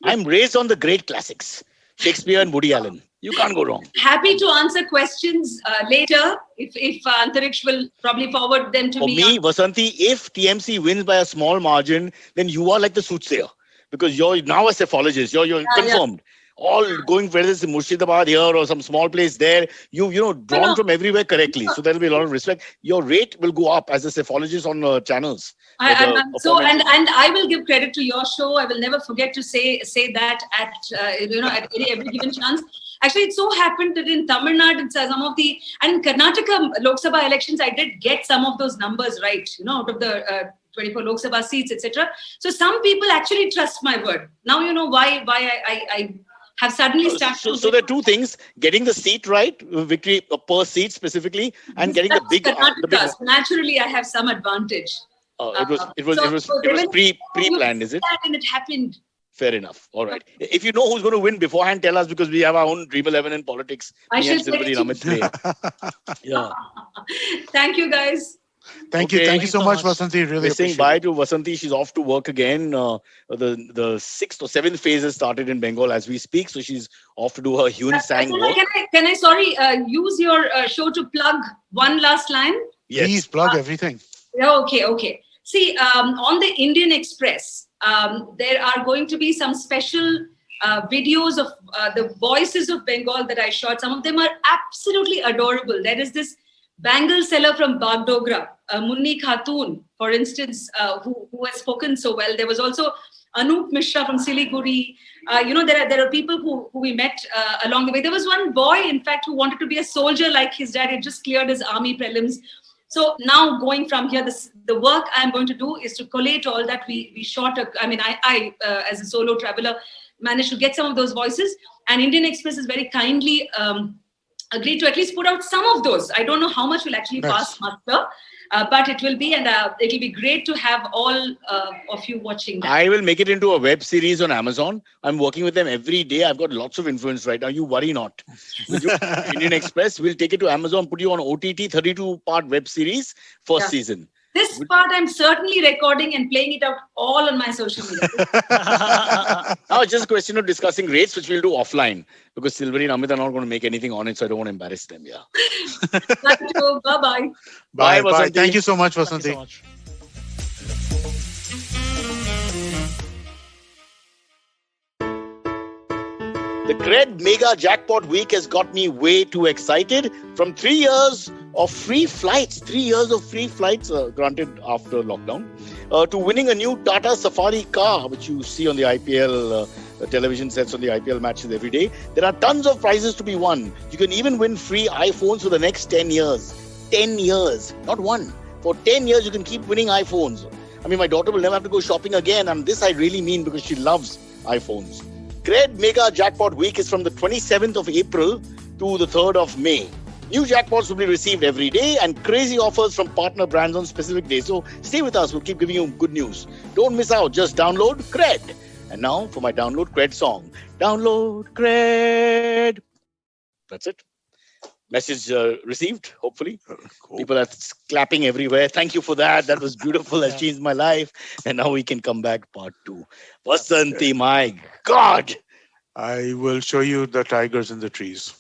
I'm raised on the great classics, Shakespeare and Woody Allen. You can't go wrong. Happy to answer questions later if Antariksh will probably forward them to For me. me, Vasanthi, if TMC wins by a small margin, then you are like the soothsayer because you're now a cephalogist. You're confirmed. All going whether it's in Murshidabad here or some small place there, drawn from everywhere correctly. So there'll be a lot of respect. Your rate will go up as a cephalogist on channels. And I will give credit to your show. I will never forget to say that at every given chance. Actually, it so happened that in Tamil Nadu, some of the and Karnataka Lok Sabha elections, I did get some of those numbers right. Out of the 24 Lok Sabha seats, etc. So some people actually trust my word. Now you know why I have suddenly started. So there are two things: getting the seat right, victory per seat specifically, and getting the big. So naturally, I have some advantage. It was pre-planned, is it? And it happened. Fair enough. All right. If you know who's going to win beforehand, tell us because we have our own Dream 11 in politics. I shall Silverie and Amit play. Yeah. Thank you, guys. Thank you so much, Vasanthi. Really We're saying appreciate bye it. to Vasanthi. She's off to work again. The 6th or 7th phase has started in Bengal as we speak. So she's off to do her Hyun Sang work. Can I use your show to plug one last line? Yes. Please plug everything. Okay. See, on the Indian Express, there are going to be some special videos of the voices of Bengal that I shot. Some of them are absolutely adorable. There is this bangle seller from Bagdogra, Munni Khatun, for instance, who has spoken so well. There was also Anup Mishra from Siliguri. There are people who we met along the way. There was one boy, in fact, who wanted to be a soldier like his dad. He just cleared his army prelims. So now going from here, the work I'm going to do is to collate all that we shot. I as a solo traveler, managed to get some of those voices. And Indian Express has very kindly agreed to at least put out some of those. I don't know how much will actually pass muster, but it will be, and it'll be great to have all of you watching that. I will make it into a web series on Amazon. I'm working with them every day. I've got lots of influence right now. You worry not. Indian Express, we'll take it to Amazon, put you on OTT, 32-part web series, first season. This part I'm certainly recording and playing it out all on my social media. Now it's just a question of discussing rates, which we'll do offline because Silverie and Amit are not going to make anything on it, so I don't want to embarrass them. Yeah. Thank you. Bye-bye. Bye, Bye. Vasanthi. Thank you so much, Thank Vasanthi. you so much. The Cred Mega Jackpot Week has got me way too excited. From 3 years of free flights, granted after lockdown, to winning a new Tata Safari car, which you see on the IPL television sets on the IPL matches every day. There are tons of prizes to be won. You can even win free iPhones for the next 10 years. 10 years, not one. For 10 years, you can keep winning iPhones. I mean, my daughter will never have to go shopping again. And this I really mean because she loves iPhones. Cred Mega Jackpot Week is from the 27th of April to the 3rd of May. New jackpots will be received every day and crazy offers from partner brands on specific days. So stay with us. We'll keep giving you good news. Don't miss out. Just download Cred. And now for my Download Cred song. Download Cred. That's it. Message received, hopefully. Cool. People are clapping everywhere. Thank you for that. That was beautiful. Has changed my life. And now we can come back part 2. Vasanthi, my God. I will show you the tigers in the trees.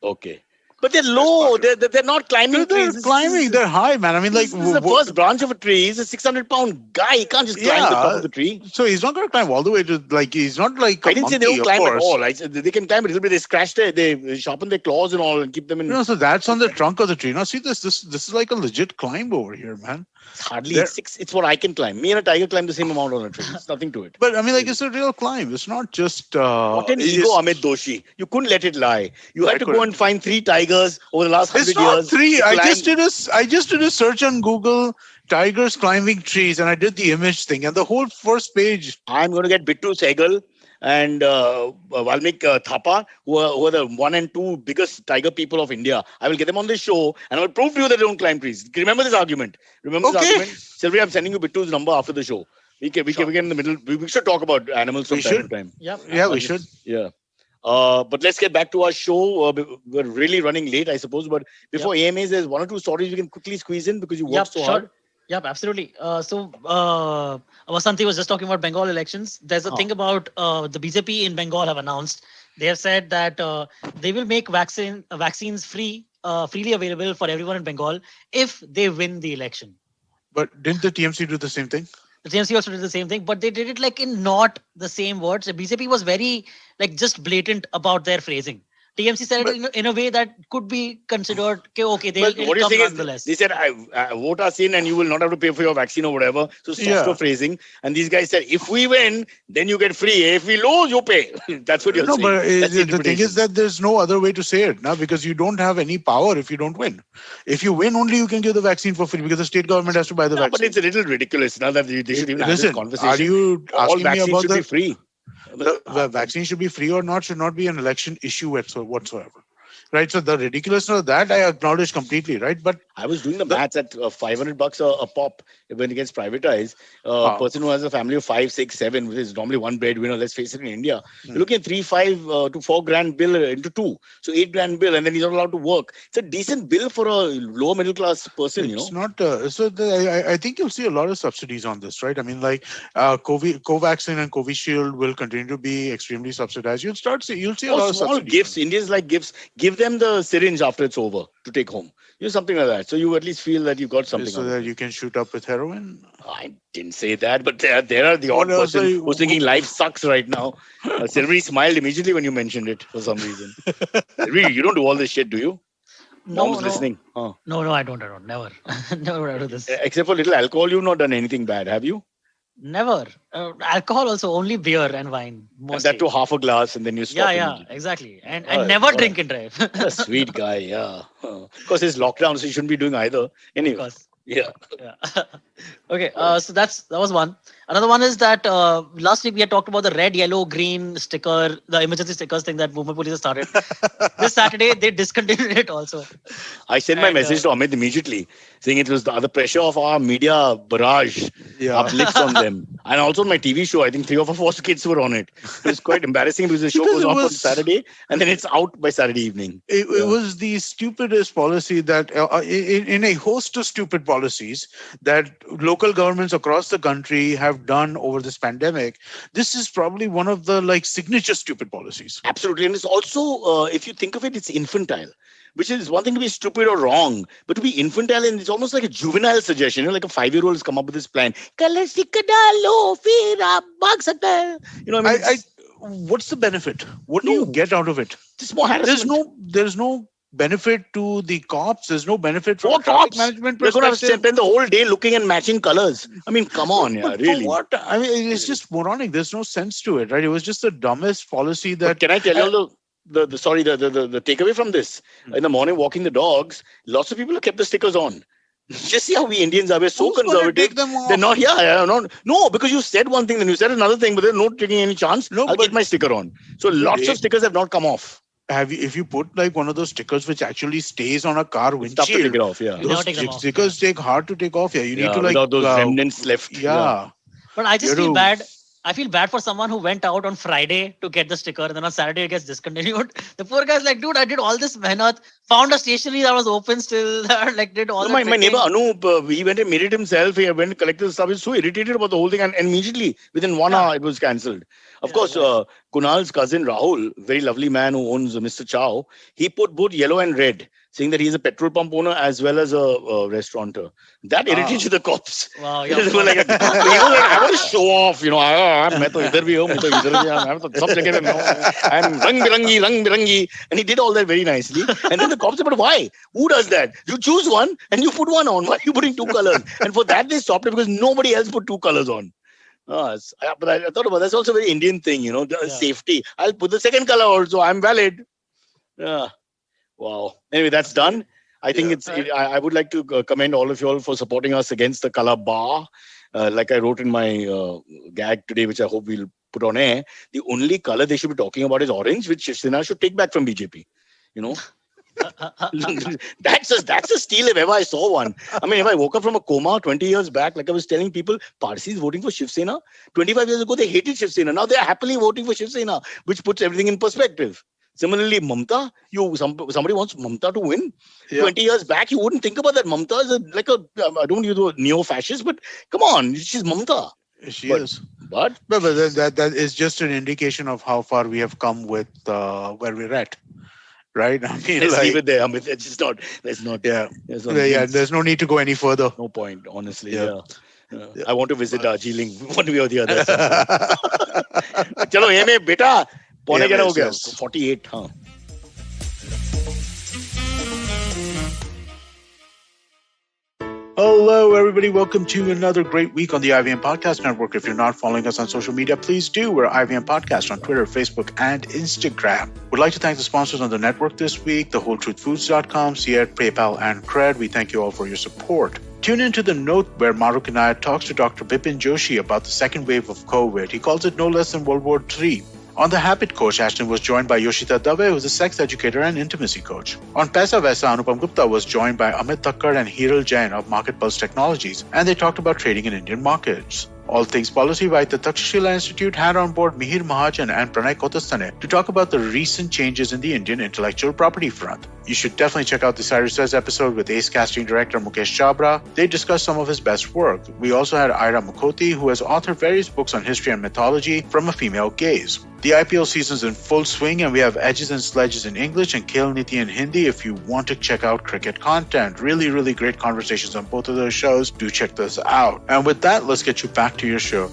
Okay. But they're low. They're not climbing They're trees. climbing. They're high, man. I mean, like This is the first branch of a tree. He's a 600-pound guy. He can't just climb the top of the tree. So he's not going to climb all the way to like. He's not like a I didn't say they monkey, don't of climb at course. all. I said they can climb a little bit. They scratch they sharpen their claws and all and keep them in. So that's on the trunk of the tree. Now see this is like a legit climb over here, man. It's hardly it's what I can climb. Me and a tiger climb the same amount on a tree. It's nothing to it. But I mean, like it's a real climb. It's not just. What an ego, Amit Doshi. You couldn't let it lie. You had to go and find 3 tigers over the last 100 It's not years. 3. I just did a search on Google. Tigers climbing trees, and I did the image thing, and the whole first page. I'm going to get Bittu Sehgal and Valmik Thapa, who are the 1 and 2 biggest tiger people of India. I will get them on this show, and I will prove to you that they don't climb trees. Remember this argument. Silverie, I'm sending you Bittu's number after the show. We can in the middle. We should talk about animals from time to time. Yeah, we should. Yeah. But let's get back to our show. We're really running late, I suppose. But before AMAs, there's 1 or 2 stories we can quickly squeeze in because you worked so hard. Yep, absolutely. Vasanthi was just talking about Bengal elections. There's a thing about the BJP in Bengal have announced. They have said that they will make vaccines freely available for everyone in Bengal if they win the election. But didn't the TMC do the same thing? The TMC also did the same thing, but they did it like in not the same words. The BJP was very like just blatant about their phrasing. TMC said it in a way that could be considered okay. They'll what you're come saying nonetheless. Is they said, I vote us in and you will not have to pay for your vaccine or whatever. So softer phrasing. And these guys said, if we win, then you get free. If we lose, you pay. That's what you're saying. But the thing is that there's no other way to say it now because you don't have any power if you don't win. If you win, only you can give the vaccine for free because the state government has to buy the vaccine. But it's a little ridiculous now that they should even have this conversation. Are you asking me about should be free? The vaccine should be free or not should not be an election issue whatsoever. Right, so the ridiculousness of that I acknowledge completely, right? But I was doing the maths at $500 a pop when it gets privatized. A person who has a family of 5, 6, 7, which is normally one breadwinner, let's face it, in India, you're looking at 3, 5 to 4 grand bill into 2, so 8 grand bill, and then he's not allowed to work. It's a decent bill for a lower middle class person, it's not. I think you'll see a lot of subsidies on this, right? I mean, like Covaxin and Covishield will continue to be extremely subsidized. You'll see a lot of small subsidies. Gifts. Indians like gifts. Give them the syringe after it's over to take home. Something like that. So you at least feel that you got something. So that you can shoot up with heroin? I didn't say that, but there are the odd person who's thinking life sucks right now. Silverie smiled immediately when you mentioned it for some reason. Silverie, you don't do all this shit, do you? Mom's listening. No, I don't. Never. Never do this. Except for little alcohol, you've not done anything bad, have you? Never. Alcohol also, only beer and wine. Mostly. And that to half a glass and then you stop. Yeah, exactly. And never drink and drive. A sweet guy, yeah. Of course, it's lockdown, so you shouldn't be doing either. Anyway. Of course. Yeah. Okay, so that was one. Another one is that last week we had talked about the red, yellow, green sticker, the emergency stickers thing that Mumbai Police has started. This Saturday, they discontinued it also. I sent my message to Amit immediately, saying it was the pressure of our media barrage uplifts on them. And also on my TV show, I think 3 of our 4 kids were on it. It was quite embarrassing because the show goes off on Saturday and then it's out by Saturday evening. It was the stupidest policy that in a host of stupid policies that local governments across the country have done over this pandemic. This is probably one of the signature stupid policies. Absolutely. And it's also, if you think of it, it's infantile. Which is one thing to be stupid or wrong, but to be infantile, and it's almost like a juvenile suggestion. Like a 5-year-old has come up with this plan. What's the benefit? What do you get out of it? There's no benefit to the cops. There's no benefit from traffic management perspective. They're going to spend the whole day looking and matching colors. I mean, come on, really. What? I mean, it's just moronic. There's no sense to it, right? It was just the dumbest policy that. But can I tell you the takeaway from this? In the morning, walking the dogs, lots of people have kept the stickers on. Just see how we Indians are. We're so conservative. Take them off? They're not here. No, because you said one thing, then you said another thing, but they're not taking any chance. I'll keep my sticker on. So lots of stickers have not come off. If you put one of those stickers which actually stays on a car windshield, to take it off, those stickers take hard to take off. You need to without those remnants left. But I just feel bad. I feel bad for someone who went out on Friday to get the sticker and then on Saturday it gets discontinued. The poor guy's like, dude, I did all this mehnat, found a stationery that was open still, like did all No, the my neighbor tricking. Anup, he went and made it himself. He went and collected the stuff. He's so irritated about the whole thing, and immediately within 1 hour it was cancelled. Of Yeah, course, yeah. Kunal's cousin Rahul, very lovely man who owns Mr. Chow, he put both yellow and red, saying that he's a petrol pump owner as well as a restaurateur. That irritated the cops. Wow, It yeah, of was like, course. he was like, I want to show off, मैं तो इधर भी हूँ, मैं तो इधर भी हूँ, मैं तो सब जगह पे हूँ. I'm rang birangi, and he did all that very nicely. And then the cops said, but why? Who does that? You choose one and you put one on. Why are you putting two colors? And for that they stopped it because nobody else put two colors on. But I thought about that's also a very Indian thing, the Yeah. safety. I'll put the second color also. I'm valid. Yeah. Wow. Anyway, that's done. I think I would like to commend all of you all for supporting us against the color bar. Like I wrote in my gag today, which I hope we'll put on air. The only color they should be talking about is orange, which Shiv Sena should take back from BJP. That's a steal if ever I saw one. I mean, if I woke up from a coma 20 years back, like I was telling people, Parsis voting for Shiv Sena. 25 years ago, they hated Shiv Sena. Now they're happily voting for Shiv Sena, which puts everything in perspective. Similarly, Mamta, somebody wants Mamta to win. Yeah. 20 years back, you wouldn't think about that. Mamta is I don't use the word neo-fascist, but come on, she's Mamta. She is. But that is just an indication of how far we have come with where we're at. Right? I mean, let's leave it there. Amit. It's just not. Let's not. Yeah. There's There's no need to go any further. no point, honestly. Yeah. Yeah. I want to visit Darjeeling one way or the other. चलो ये में बेटा पौने क्या हो गया? 48. हाँ. Hello, everybody. Welcome to another great week on the IVM Podcast Network. If you're not following us on social media, please do. We're IVM Podcast on Twitter, Facebook, and Instagram. We'd like to thank the sponsors on the network this week, thewholetruthfoods.com, Seat, PayPal, and Cred. We thank you all for your support. Tune into The Note, where Maruk Inayat talks to Dr. Bipin Joshi about the second wave of COVID. He calls it no less than World War III. On The Habit Coach, Ashton was joined by Yoshita Dave, who's a sex educator and intimacy coach. On Paisa Vaisa, Anupam Gupta was joined by Amit Thakkar and Hiral Jain of Market Pulse Technologies, and they talked about trading in Indian markets. All Things Policy by the Takshashila Institute had on board Mihir Mahajan and Pranay Kotastane to talk about the recent changes in the Indian intellectual property front. You should definitely check out the Cyrus episode with Ace casting director Mukesh Chabra. They discussed some of his best work. We also had Ira Mukhoti, who has authored various books on history and mythology from a female gaze. The IPL season's in full swing, and we have Edges and Sledges in English and Khel Niti in Hindi if you want to check out cricket content. Really, really great conversations on both of those shows. Do check those out. And with that, let's get you back to your show.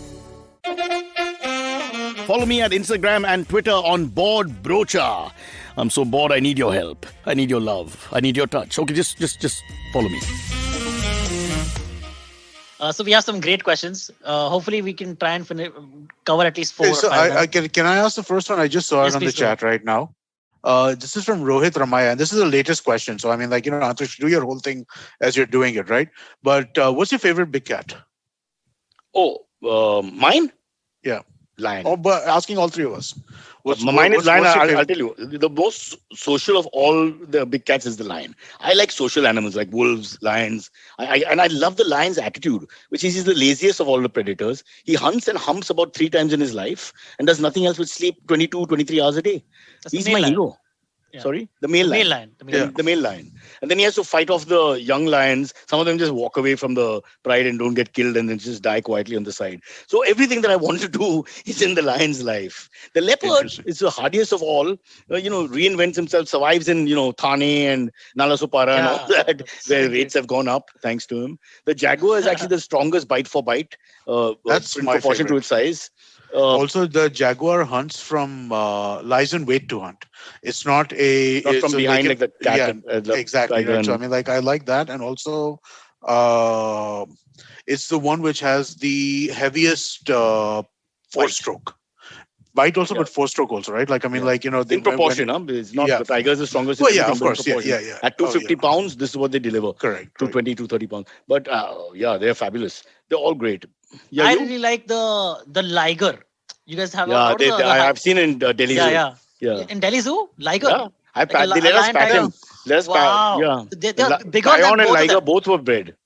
Follow me at Instagram and Twitter on Bored Brocha. I'm so bored. I need your help. I need your love. I need your touch. Okay, just follow me. So we have some great questions. Hopefully we can try and cover at least 4 Hey, or so 5. can I ask the first one? I just saw Yes, it on the please do. chat right now. This is from Rohit Ramaya, and this is the latest question. So, I mean, Antush, do your whole thing as you're doing it, right? But what's your favorite big cat? Oh, mine? Yeah. Lion. Oh, but asking all three of us. Mine is lion. what's your I'll favorite? tell you. The most social of all the big cats is the lion. I like social animals like wolves, lions. I love the lion's attitude, which is he's the laziest of all the predators. He hunts and humps about 3 times in his life and does nothing else but sleep 22, 23 hours a day. That's the He's male my lion. hero. Yeah. Sorry? The male lion. lion. The male lion. And then he has to fight off the young lions. Some of them just walk away from the pride and don't get killed and then just die quietly on the side. So everything that I want to do is in the lion's life. The leopard Interesting. is the hardiest of all. Reinvents himself, survives in, Thane and Nalasopara and all that, that's where great. rates have gone up thanks to him. The jaguar is actually the strongest bite for bite. That's in my proportion to favorite. its size. Also, the jaguar hunts from lies in wait to hunt. It's not a Not from behind like the cat. Yeah, and, the exactly. tiger Right. So I and- mean, I like that, and also, it's the one which has the heaviest four-stroke bite. Also, Yeah. but four-stroke also, right? Like I mean, Yeah. in proportion, it's not Yeah. the tiger is the strongest. Well, in yeah, of everything, but in course, yeah, proportion. yeah. At 250 pounds, this is what they deliver. Correct. 220, 230 pounds. But they're fabulous. They're all great. Yeah, I you? really like the liger. You guys have Yeah, what is the I've seen in Delhi. Zoo. yeah. Yeah. In Delhi Zoo, liger. Yeah. Like a They let us lion pat tiger. him. Let us Wow. pat. Yeah. They're bigger than Lion and both of liger them. both were bred.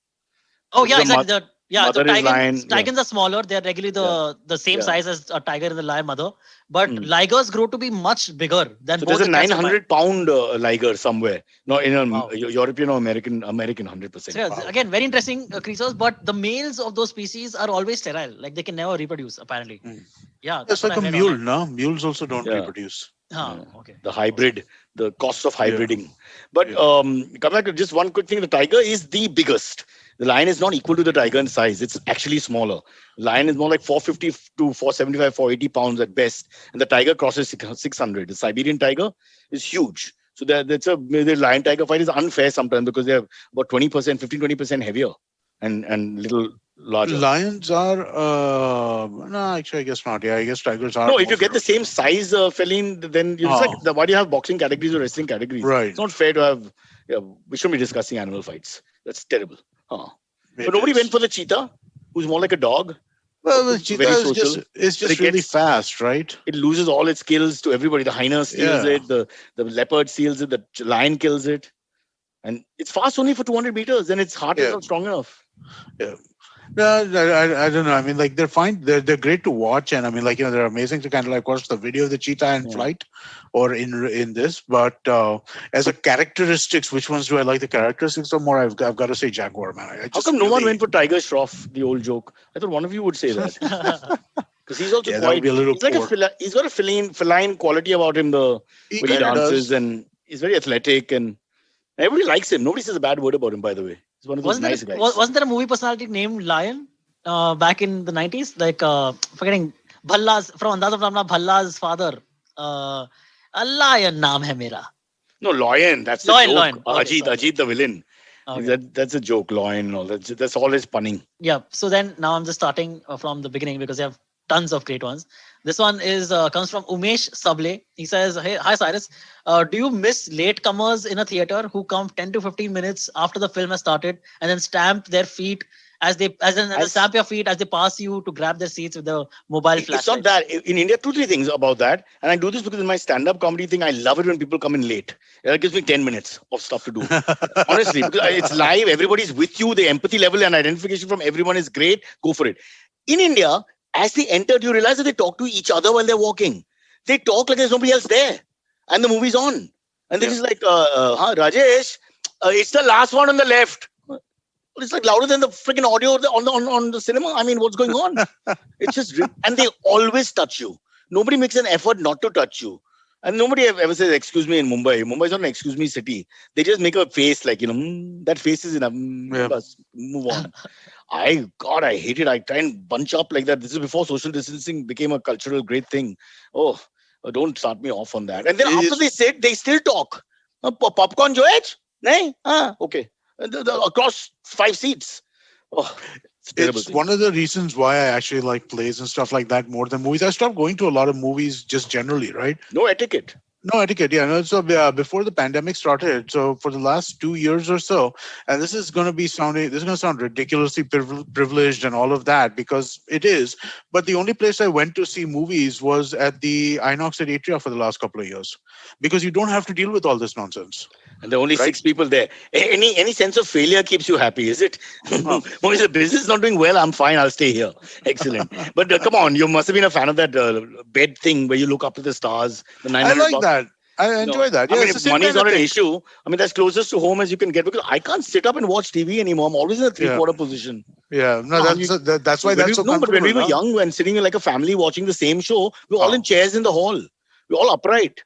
Oh yeah, The exactly. Yeah, the Mother is lion. tigers are smaller. They're regularly the same Yeah. size as a tiger and the lion mother. But Mm. ligers grow to be much bigger than So both there's a the cats combined. 900-pound liger somewhere. No, in a Wow. European or American So 100%. yeah, Wow. again, very interesting creatures. But the males of those species are always sterile. Like they can never reproduce. Apparently. Mm. Yeah, It's that's what like I a read mule, online. no? Mules also don't Yeah. reproduce. Huh, Yeah. okay. The hybrid, the cost of Yeah. hybriding. But Yeah. come back to just one quick thing. The tiger is the biggest. The lion is not equal to the tiger in size. It's actually smaller. Lion is more like 450 to 475, 480 pounds at best. And the tiger crosses 600. The Siberian tiger is huge. So the lion tiger fight is unfair sometimes because they're about 20%, 15-20% heavier and little larger. Lions are, no, actually, I guess not. Yeah, I guess tigers are No, if more you get the ferocious. same size feline, then it's like Oh, why do you have boxing categories or wrestling categories? right. It's not fair to have. Yeah, we shouldn't be discussing animal fights. That's terrible. Huh. But It nobody went is. for the cheetah, who's more like a dog, Well, the cheetah very is just, social. it's But just really fast, right? it loses all its skills to everybody. The hyena steals Yeah. it. The leopard steals it. The lion kills it. And it's fast only for 200 meters. And its heart is Yeah. not strong enough. Yeah. No, I don't know. I mean, like they're fine. They're great to watch, and I mean, like they're amazing to kind of like watch the video of the cheetah in Yeah. flight, or in this. But as a characteristics, which ones do I like the characteristics of more? I've got to say jaguar, man. I How just come no one really, went for Tiger Shroff, the old joke? I thought one of you would say that. Because he's also yeah, that would quite. be a little He's like poor. he's got a feline quality about him. The He way he kind of dances does. and he's very athletic and everybody likes him. Nobody says a bad word about him, by the way. He's one of those nice guys. Wasn't there a movie personality named Lion back in the 90s? Like forgetting Bhalla's from Andaz of Ramna, Bhalla's father. A lion naam hai mera. No, Lion. That's the Lion, joke. Lion. Okay, Ajit, sorry. Ajit the villain. Okay. That's a joke. Lion and all that. That's all his punning. Yeah. So then now I'm just starting from the beginning because I have tons of great ones. This one is comes from Umesh Sable. He says, "Hey, hi Cyrus. Do you miss latecomers in a theater who come 10 to 15 minutes after the film has started and then stamp their feet stamp your feet as they pass you to grab their seats with the mobile flashlight?" It's not that. In India, 2-3 things about that. And I do this because in my stand-up comedy thing, I love it when people come in late. That gives me 10 minutes of stuff to do. Honestly, because it's live, everybody's with you, the empathy level and identification from everyone is great. Go for it. In India, as they enter, you realize that they talk to each other while they're walking. They talk like there's nobody else there. And the movie's on. And they're just like, Rajesh, it's the last one on the left. It's like louder than the freaking audio on the cinema. I mean, what's going on? It's just, and they always touch you. Nobody makes an effort not to touch you. And nobody ever says, excuse me in Mumbai. Mumbai is not an excuse me city. They just make a face like, that face is enough. Bas, move on. I hate it. I try and bunch up like that. This is before social distancing became a cultural great thing. Oh, don't start me off on that. And then after they sit, they still talk. Popcorn, Joej? Nahi? Okay. Across 5 seats. Oh, it's a terrible It's thing. one of the reasons why I actually like plays and stuff like that more than movies. I stopped going to a lot of movies just generally, right? No etiquette. No etiquette, yeah. No, so before the pandemic started, so for the last 2 years or so, and this is going to sound ridiculously privileged and all of that because it is. But the only place I went to see movies was at the Inox at Atria for the last couple of years, because you don't have to deal with all this nonsense. And there are only Right. 6 people there. Any sense of failure keeps you happy, is it? Well, if the business is not doing well, I'm fine. I'll stay here. Excellent. But come on, you must have been a fan of that bed thing where you look up to the stars. The I 900 like bucks. that. I enjoy that. I Yeah, mean, it's the if same money is kind of not an thing. issue, I mean, that's closest to home as you can get because I can't sit up and watch TV anymore. I'm always in a three-quarter position. Yeah, no, that's why that's so No, but when we were comfortable, no? young and sitting like a family watching the same show, we were all Oh. in chairs in the hall. We're all upright.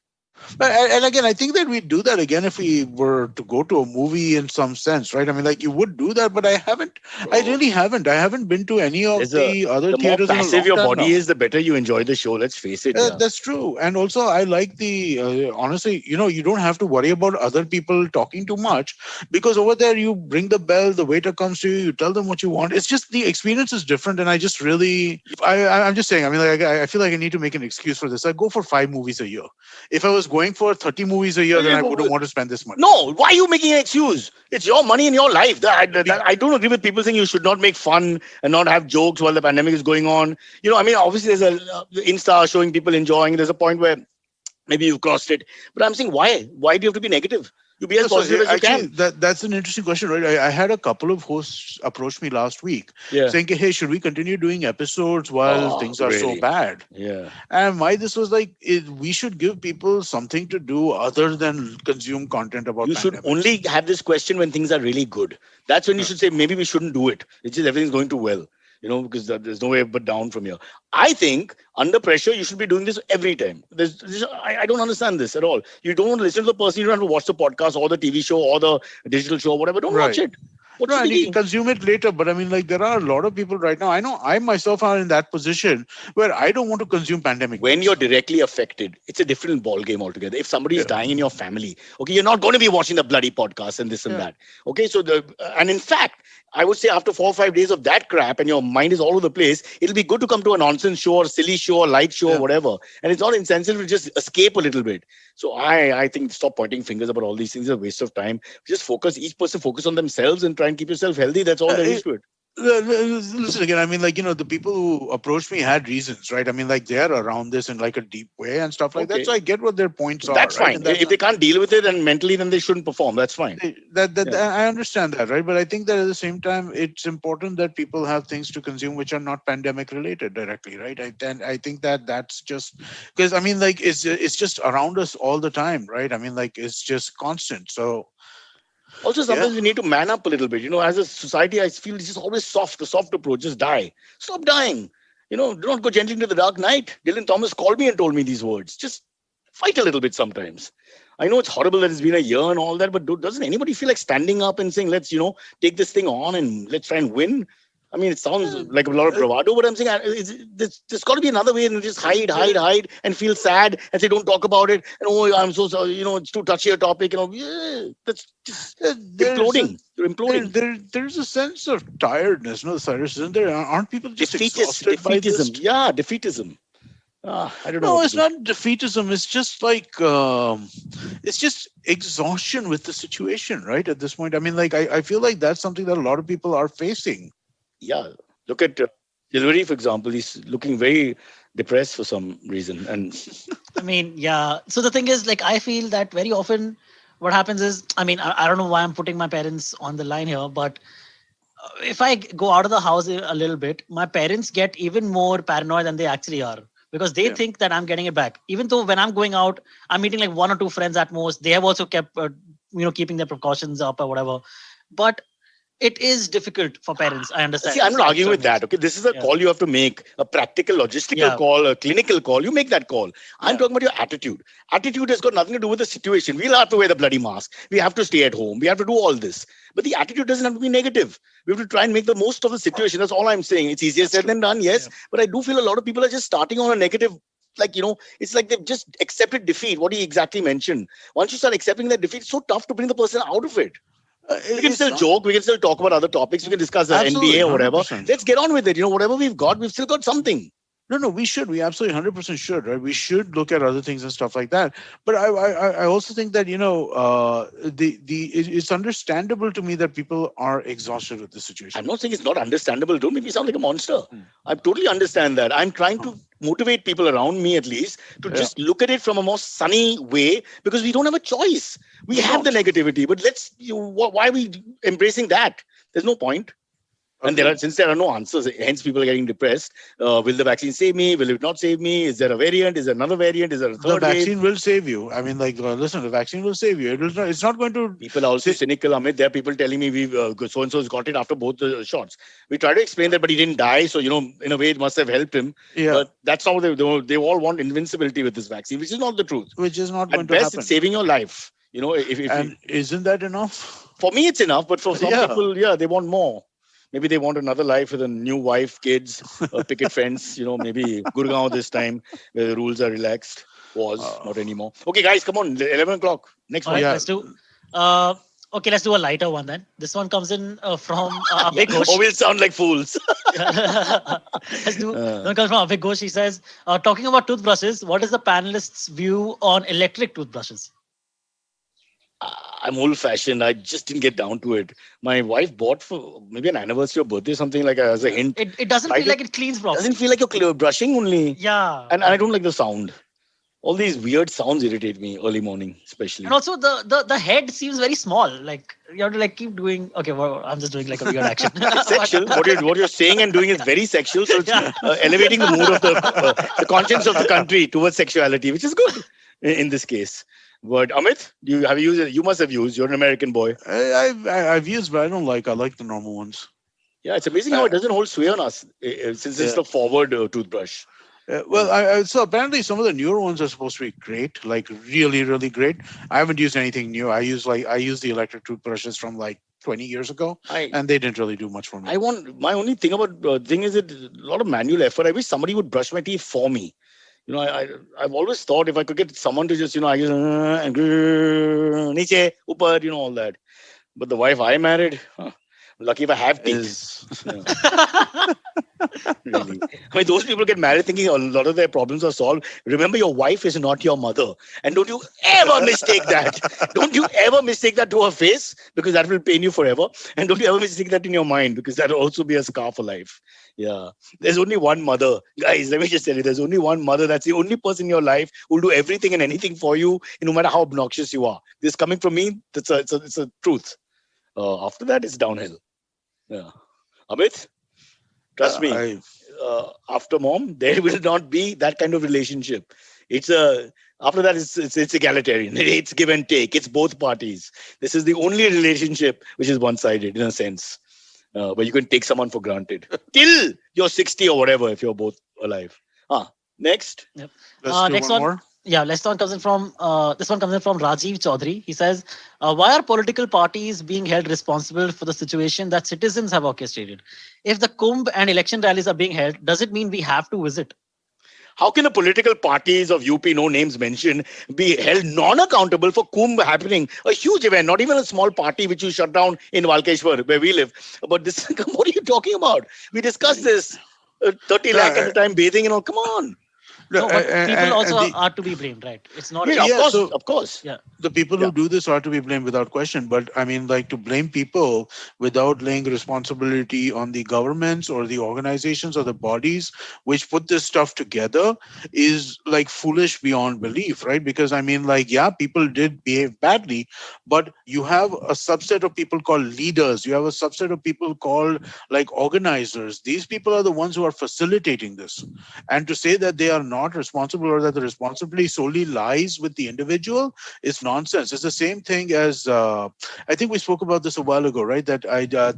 And again, I think that we'd do that again if we were to go to a movie in some sense, right? I mean, like you would do that, but I haven't. I really haven't. I haven't been to any of the other The more theaters in a passive long your time body now. is, the better you enjoy the show. Let's face it. Yeah. That's true. And also, I like the, honestly, you don't have to worry about other people talking too much because over there, you ring the bell, the waiter comes to you, you tell them what you want. It's just the experience is different. And I just really, I'm just saying, I mean, like, I feel like I need to make an excuse for this. I go for 5 movies a year. If I was going for 30 movies a year, then I wouldn't want to spend this much. No, why are you making an excuse? It's your money and your life. I don't agree with people saying you should not make fun and not have jokes while the pandemic is going on. I mean, obviously there's a Insta showing people enjoying. There's a point where maybe you've crossed it. But I'm saying, why? Why do you have to be negative? You be as So positive as you actually, can. that's an interesting question, right? I had a couple of hosts approach me last week Yeah. saying, "Hey, should we continue doing episodes while Oh, things are so really? bad?" Yeah. And my this was like, we should give people something to do other than consume content about You should pandemics. only have this question when things are really good. That's when you Yeah. should say maybe we shouldn't do it. It's just everything's going too well, because there's no way but down from here. I think under pressure you should be doing this every time. I don't understand this at all. You don't want to listen to the person. You don't have to watch the podcast or the TV show or the digital show, whatever. Don't watch Right. it. What's No, the and you can biggie? consume it later. But I mean, like, there are a lot of people right now. I know I myself are in that position where I don't want to consume pandemic When news. you're directly affected, it's a different ball game altogether. If somebody is Yeah. dying in your family, okay, you're not going to be watching the bloody podcast and this and Yeah. that. Okay, so and in fact, I would say after 4 or 5 days of that crap and your mind is all over the place, it'll be good to come to a nonsense show or silly show or light show or Yeah. whatever. And it's not insensitive to just escape a little bit. So I think stop pointing fingers about all these things. It's a waste of time. Just focus. Each person focus on themselves and try and keep yourself healthy. That's all there is It, to it. listen again. I mean, like, the people who approached me had reasons, right? I mean, like, they're around this in like a deep way and stuff like that. Okay, So I get what their points are, that's right? fine. And that's If they can't deal with it and mentally, then they shouldn't perform. That's fine. that Yeah. I understand that, right? But I think that at the same time, it's important that people have things to consume which are not pandemic related directly, right? And I think that that's just because I mean, like, it's just around us all the time, right? I mean, like, it's just constant. So Also, yeah, sometimes we need to man up a little bit. As a society, I feel it's just always soft, the soft approach. Just die. Stop dying. Do not go gently into the dark night. Dylan Thomas called me and told me these words. Just fight a little bit sometimes. I know it's horrible that it's been a year and all that, but doesn't anybody feel like standing up and saying, let's, take this thing on and let's try and win? I mean, it sounds like a lot of bravado, but I'm saying there's got to be another way and just hide, and feel sad and say, don't talk about it. And, oh, I'm so sorry, it's too touchy a topic. Yeah, that's just there's a, imploding. You're imploding. there's a sense of tiredness, no, Cyrus, isn't there? Aren't people just Defeatist, exhausted by this? defeatism. Yeah, defeatism. I don't know No, what to it's do. not defeatism. It's just like it's just exhaustion with the situation, right? At this point, I mean, like, I feel like that's something that a lot of people are facing. Yeah, look at Silverie, for example. He's looking very depressed for some reason. And I mean, yeah. So the thing is, like, I feel that very often what happens is, I mean, I don't know why I'm putting my parents on the line here, but if I go out of the house a little bit, my parents get even more paranoid than they actually are because they Yeah. think that I'm getting it back. Even though when I'm going out, I'm meeting like one or two friends at most. They have also kept, keeping their precautions up or whatever. But it is difficult for parents. I understand. see, I'm not arguing with that. Okay, this is a Yeah. call you have to make, a practical, logistical Yeah. call, a clinical call. You make that call. I'm Yeah. talking about your attitude. Attitude has got nothing to do with the situation. We'll have to wear the bloody mask. We have to stay at home. We have to do all this. But the attitude doesn't have to be negative. We have to try and make the most of the situation. That's all I'm saying. It's easier said than done, yes. Yeah. But I do feel a lot of people are just starting on a negative. Like, it's like they've just accepted defeat. What he exactly mentioned. Once you start accepting that defeat, it's so tough to bring the person out of it. We can It's still not- joke. We can still talk about other topics. We can discuss the Absolutely, NBA or whatever. 100%. Let's get on with it. Whatever we've got, we've still got something. No, we should. We absolutely 100% should, right? We should look at other things and stuff like that. But I also think that it's understandable to me that people are exhausted with the situation. I'm not saying it's not understandable. Don't make me sound like a monster. I totally understand that. I'm trying to motivate people around me, at least, to just look at it from a more sunny way because we don't have a choice. We have the negativity, but why are we embracing that? There's no point. And since there are no answers, hence people are getting depressed. Will the vaccine save me? Will it not save me? Is there a variant? Is there another variant? Is there a The third wave? vaccine will save you. I mean, like, listen, the vaccine will save you. It's not going to. People are also cynical, Amit. There are people telling me we've so and so's got it after both the shots. We try to explain that, but he didn't die. So, in a way, it must have helped him. Yeah. But that's not what they all want invincibility with this vaccine, which is not the truth. Which is not going At to best, happen. it's saving your life. And isn't that enough? For me, it's enough. But for some Yeah. people, they want more. Maybe they want another life with a new wife, kids, a picket fence. Maybe Gurgaon this time, where the rules are relaxed. Not anymore. Okay, guys, come on. 11 o'clock. Next All one. right, let's do. Okay, let's do a lighter one then. This one comes in from Abhay Ghosh. Or we'll sound like fools. Let's do. One comes from Abhay Ghosh. He says, talking about toothbrushes, what is the panelists' view on electric toothbrushes? I'm old-fashioned. I just didn't get down to it. My wife bought for maybe an anniversary or birthday, something like as a hint. It doesn't Right? feel like it cleans properly. Doesn't feel like you're brushing only. Yeah. And I don't like the sound. All these weird sounds irritate me early morning, especially. And also the head seems very small. Like you have to like keep doing. Okay, well, I'm just doing like a weird action. Sexual. What you're saying and doing is very sexual. So it's Yeah. elevating the mood of the conscience of the country towards sexuality, which is good in this case. But Amit, you have used it? You must have used. You're an American boy. I've used, but I like the normal ones. Yeah, it's amazing how it doesn't hold sway on us since it's Yeah. the forward toothbrush. Well, so apparently some of the newer ones are supposed to be great, like really, really great. I haven't used anything new. I use the electric toothbrushes from like 20 years ago, I and they didn't really do much for me. I want my only thing about thing is it a lot of manual effort. I wish somebody would brush my teeth for me. I've always thought if I could get someone to just I just and niche upar all that. But the wife I married, lucky if I have teeth. Is Yeah. Really. I mean, those people get married thinking a lot of their problems are solved. Remember, your wife is not your mother. And don't you ever mistake that. Don't you ever mistake that to her face, because that will pain you forever. And don't you ever mistake that in your mind, because that will also be a scar for life. Yeah. There's only one mother. Guys, let me just tell you, there's only one mother. That's the only person in your life who will do everything and anything for you, no matter how obnoxious you are. This coming from me, it's a truth. After that, it's downhill. Yeah. Amit? Trust me, after mom, there will not be that kind of relationship. It's a After that, it's egalitarian. It's give and take. It's both parties. This is the only relationship which is one-sided in a sense, where you can take someone for granted till you're 60 or whatever if you're both alive. Next. Yep. let's do Next one one. more. Yeah, next one comes in from this one comes in from Rajiv Chaudhary. He says, "Why are political parties being held responsible for the situation that citizens have orchestrated? If the Kumbh and election rallies are being held, does it mean we have to visit?" How can the political parties of UP, no names mentioned, be held non-accountable for Kumbh happening? A huge event, not even a small party which you shut down in Walkeshwar, where we live. But this, what are you talking about? We discussed this. 30 lakh at a time bathing, come on. No, but people also and are to be blamed, right? It's not. Yeah, Yeah, so- of course. Yeah. the people Yeah. who do this are to be blamed without question, but I mean, like, to blame people without laying responsibility on the governments or the organizations or the bodies which put this stuff together is like foolish beyond belief, right? Because I mean, like, yeah, people did behave badly, but you have a subset of people called leaders, you have a subset of people called like organizers. These people are the ones who are facilitating this, and to say that they are not responsible or that the responsibility solely lies with the individual is nonsense. It's the same thing as I think we spoke about this a while ago, right? That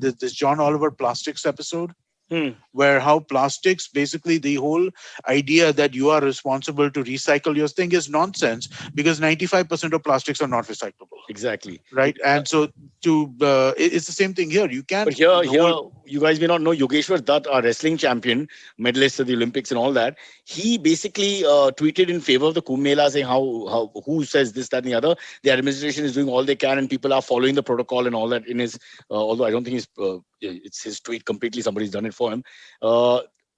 this John Oliver plastics episode, Hmm. where how plastics, basically the whole idea that you are responsible to recycle your thing is nonsense, because 95% of plastics are not recyclable, Exactly. right? And so it's the same thing here. You can't. But here, the whole- you guys may not know Yogeshwar Dutt, our wrestling champion, medalist at the Olympics and all that. He basically tweeted in favor of the Kumbh Mela, saying how who says this, that, and the other. The administration is doing all they can, and people are following the protocol and all that. In his, although I don't think it's his tweet completely. Somebody's done it for him.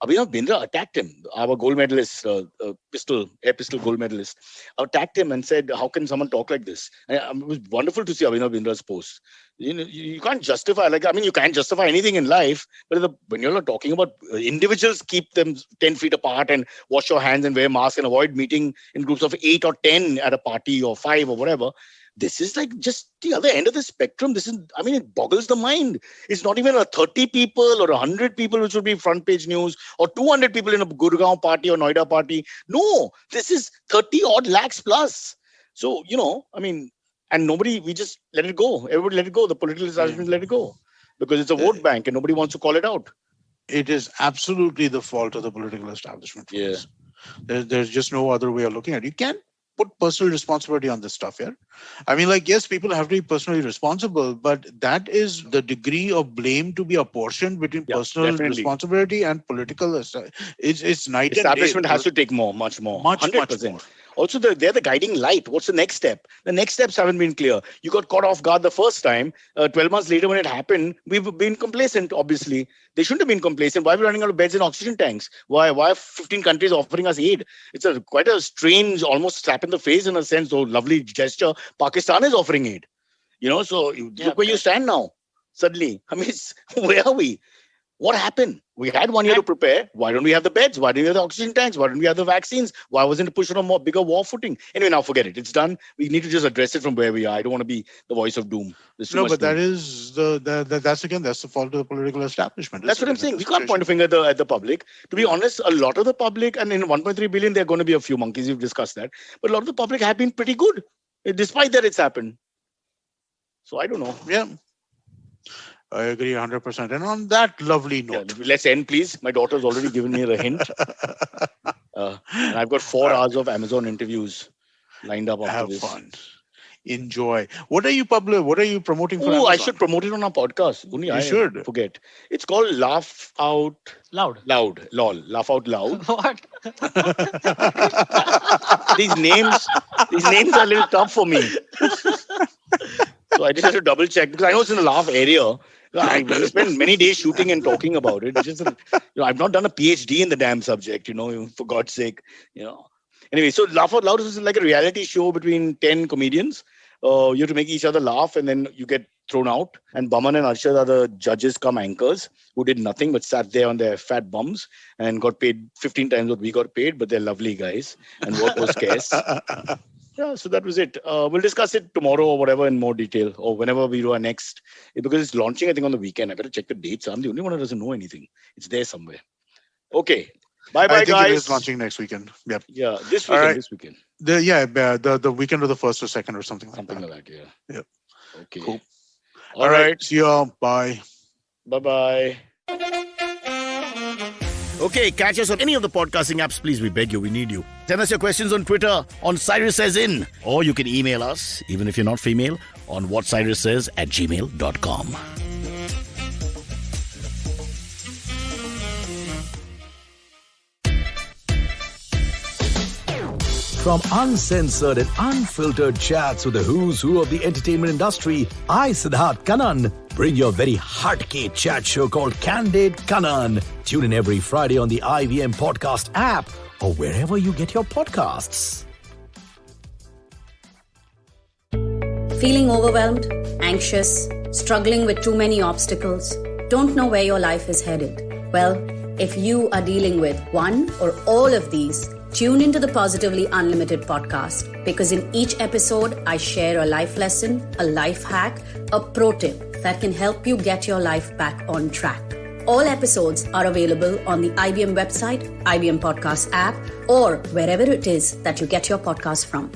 Abhinav Bindra attacked him, our gold medalist, air pistol gold medalist, attacked him and said, "How can someone talk like this?" And it was wonderful to see Abhinav Bindra's post. You can't justify, you can't justify anything in life, but when you're talking about individuals, keep them 10 feet apart and wash your hands and wear masks and avoid meeting in groups of 8 or 10 at a party or 5 or whatever. This is like just the other end of the spectrum. It boggles the mind. It's not even a 30 people or 100 people which would be front page news, or 200 people in a Gurgaon party or Noida party. No, this is 30 odd lakhs plus. So, and we just let it go. Everybody let it go. The political establishment let it go, because it's a vote bank and nobody wants to call it out. It is absolutely the fault of the political establishment. For Yeah. this. There's just no other way of looking at it. You can't put personal responsibility on this stuff here. Yes, people have to be personally responsible, but that is the degree of blame to be apportioned between Yeah, personal definitely. responsibility and political. It's night and day. Establishment has to take much more. Much 100%. more. Also, they're the guiding light. What's the next step? The next steps haven't been clear. You got caught off guard the first time. 12 months later, when it happened, we've been complacent, obviously. They shouldn't have been complacent. Why are we running out of beds and oxygen tanks? Why are 15 countries offering us aid? It's quite a strange, almost slap in the face in a sense, though lovely gesture. Pakistan is offering aid. So look where you stand now. Suddenly. Where are we? What happened? We had 1 year to prepare. Why don't we have the beds? Why don't we have the oxygen tanks? Why don't we have the vaccines? Why wasn't it pushed on a more bigger war footing? Anyway, now forget it. It's done. We need to just address it from where we are. I don't want to be the voice of doom. No, but that is that's the fault of the political establishment. That's what I'm saying. We can't point a finger at the public. To be honest, a lot of the public, and in 1.3 billion, there are going to be a few monkeys. We've discussed that. But a lot of the public have been pretty good, despite that it's happened. So I don't know. Yeah. I agree 100%. And on that lovely note, let's end, please. My daughter's already given me a hint. And I've got 4 hours of Amazon interviews lined up after this. Have fun. Enjoy. What are you promoting for Amazon? I should promote it on our podcast. Only I should. Forget. It's called Laugh Out Loud. LOL. Laugh Out Loud. What? These names are a little tough for me. So I just have to double check because I know it's in the laugh area. I spent many days shooting and talking about it. It's just I've not done a PhD in the damn subject, for God's sake, Anyway, so Laugh Out Loud is like a reality show between 10 comedians. You have to make each other laugh and then you get thrown out. And Baman and Arshad are the judges come anchors who did nothing but sat there on their fat bums and got paid 15 times what we got paid, but they're lovely guys and work was scarce. Yeah, so that was it. We'll discuss it tomorrow or whatever in more detail or whenever we do our next. Because it's launching, I think, on the weekend. I better check the dates. I'm the only one who doesn't know anything. It's there somewhere. Okay. Bye-bye, I think guys. it is launching next weekend. Yep. Yeah, this weekend. Right. This weekend. The weekend of the 1st or 2nd or something like that. Something like that, yeah. Yep. Okay. Cool. All right. See y'all. Bye. Bye-bye. Okay, catch us on any of the podcasting apps. Please, we beg you, we need you. Send us your questions on Twitter on Cyrus Says In. Or you can email us, even if you're not female, on whatcyrussays@gmail.com. From uncensored and unfiltered chats with the who's who of the entertainment industry, I, Siddharth Kannan, bring your very heartcake chat show called Candid Kannan. Tune in every Friday on the IVM Podcast app or wherever you get your podcasts. Feeling overwhelmed, anxious, struggling with too many obstacles, don't know where your life is headed? Well, if you are dealing with one or all of these, tune into the Positively Unlimited podcast because in each episode, I share a life lesson, a life hack, a pro tip that can help you get your life back on track. All episodes are available on the IBM website, IBM Podcast app, or wherever it is that you get your podcast from.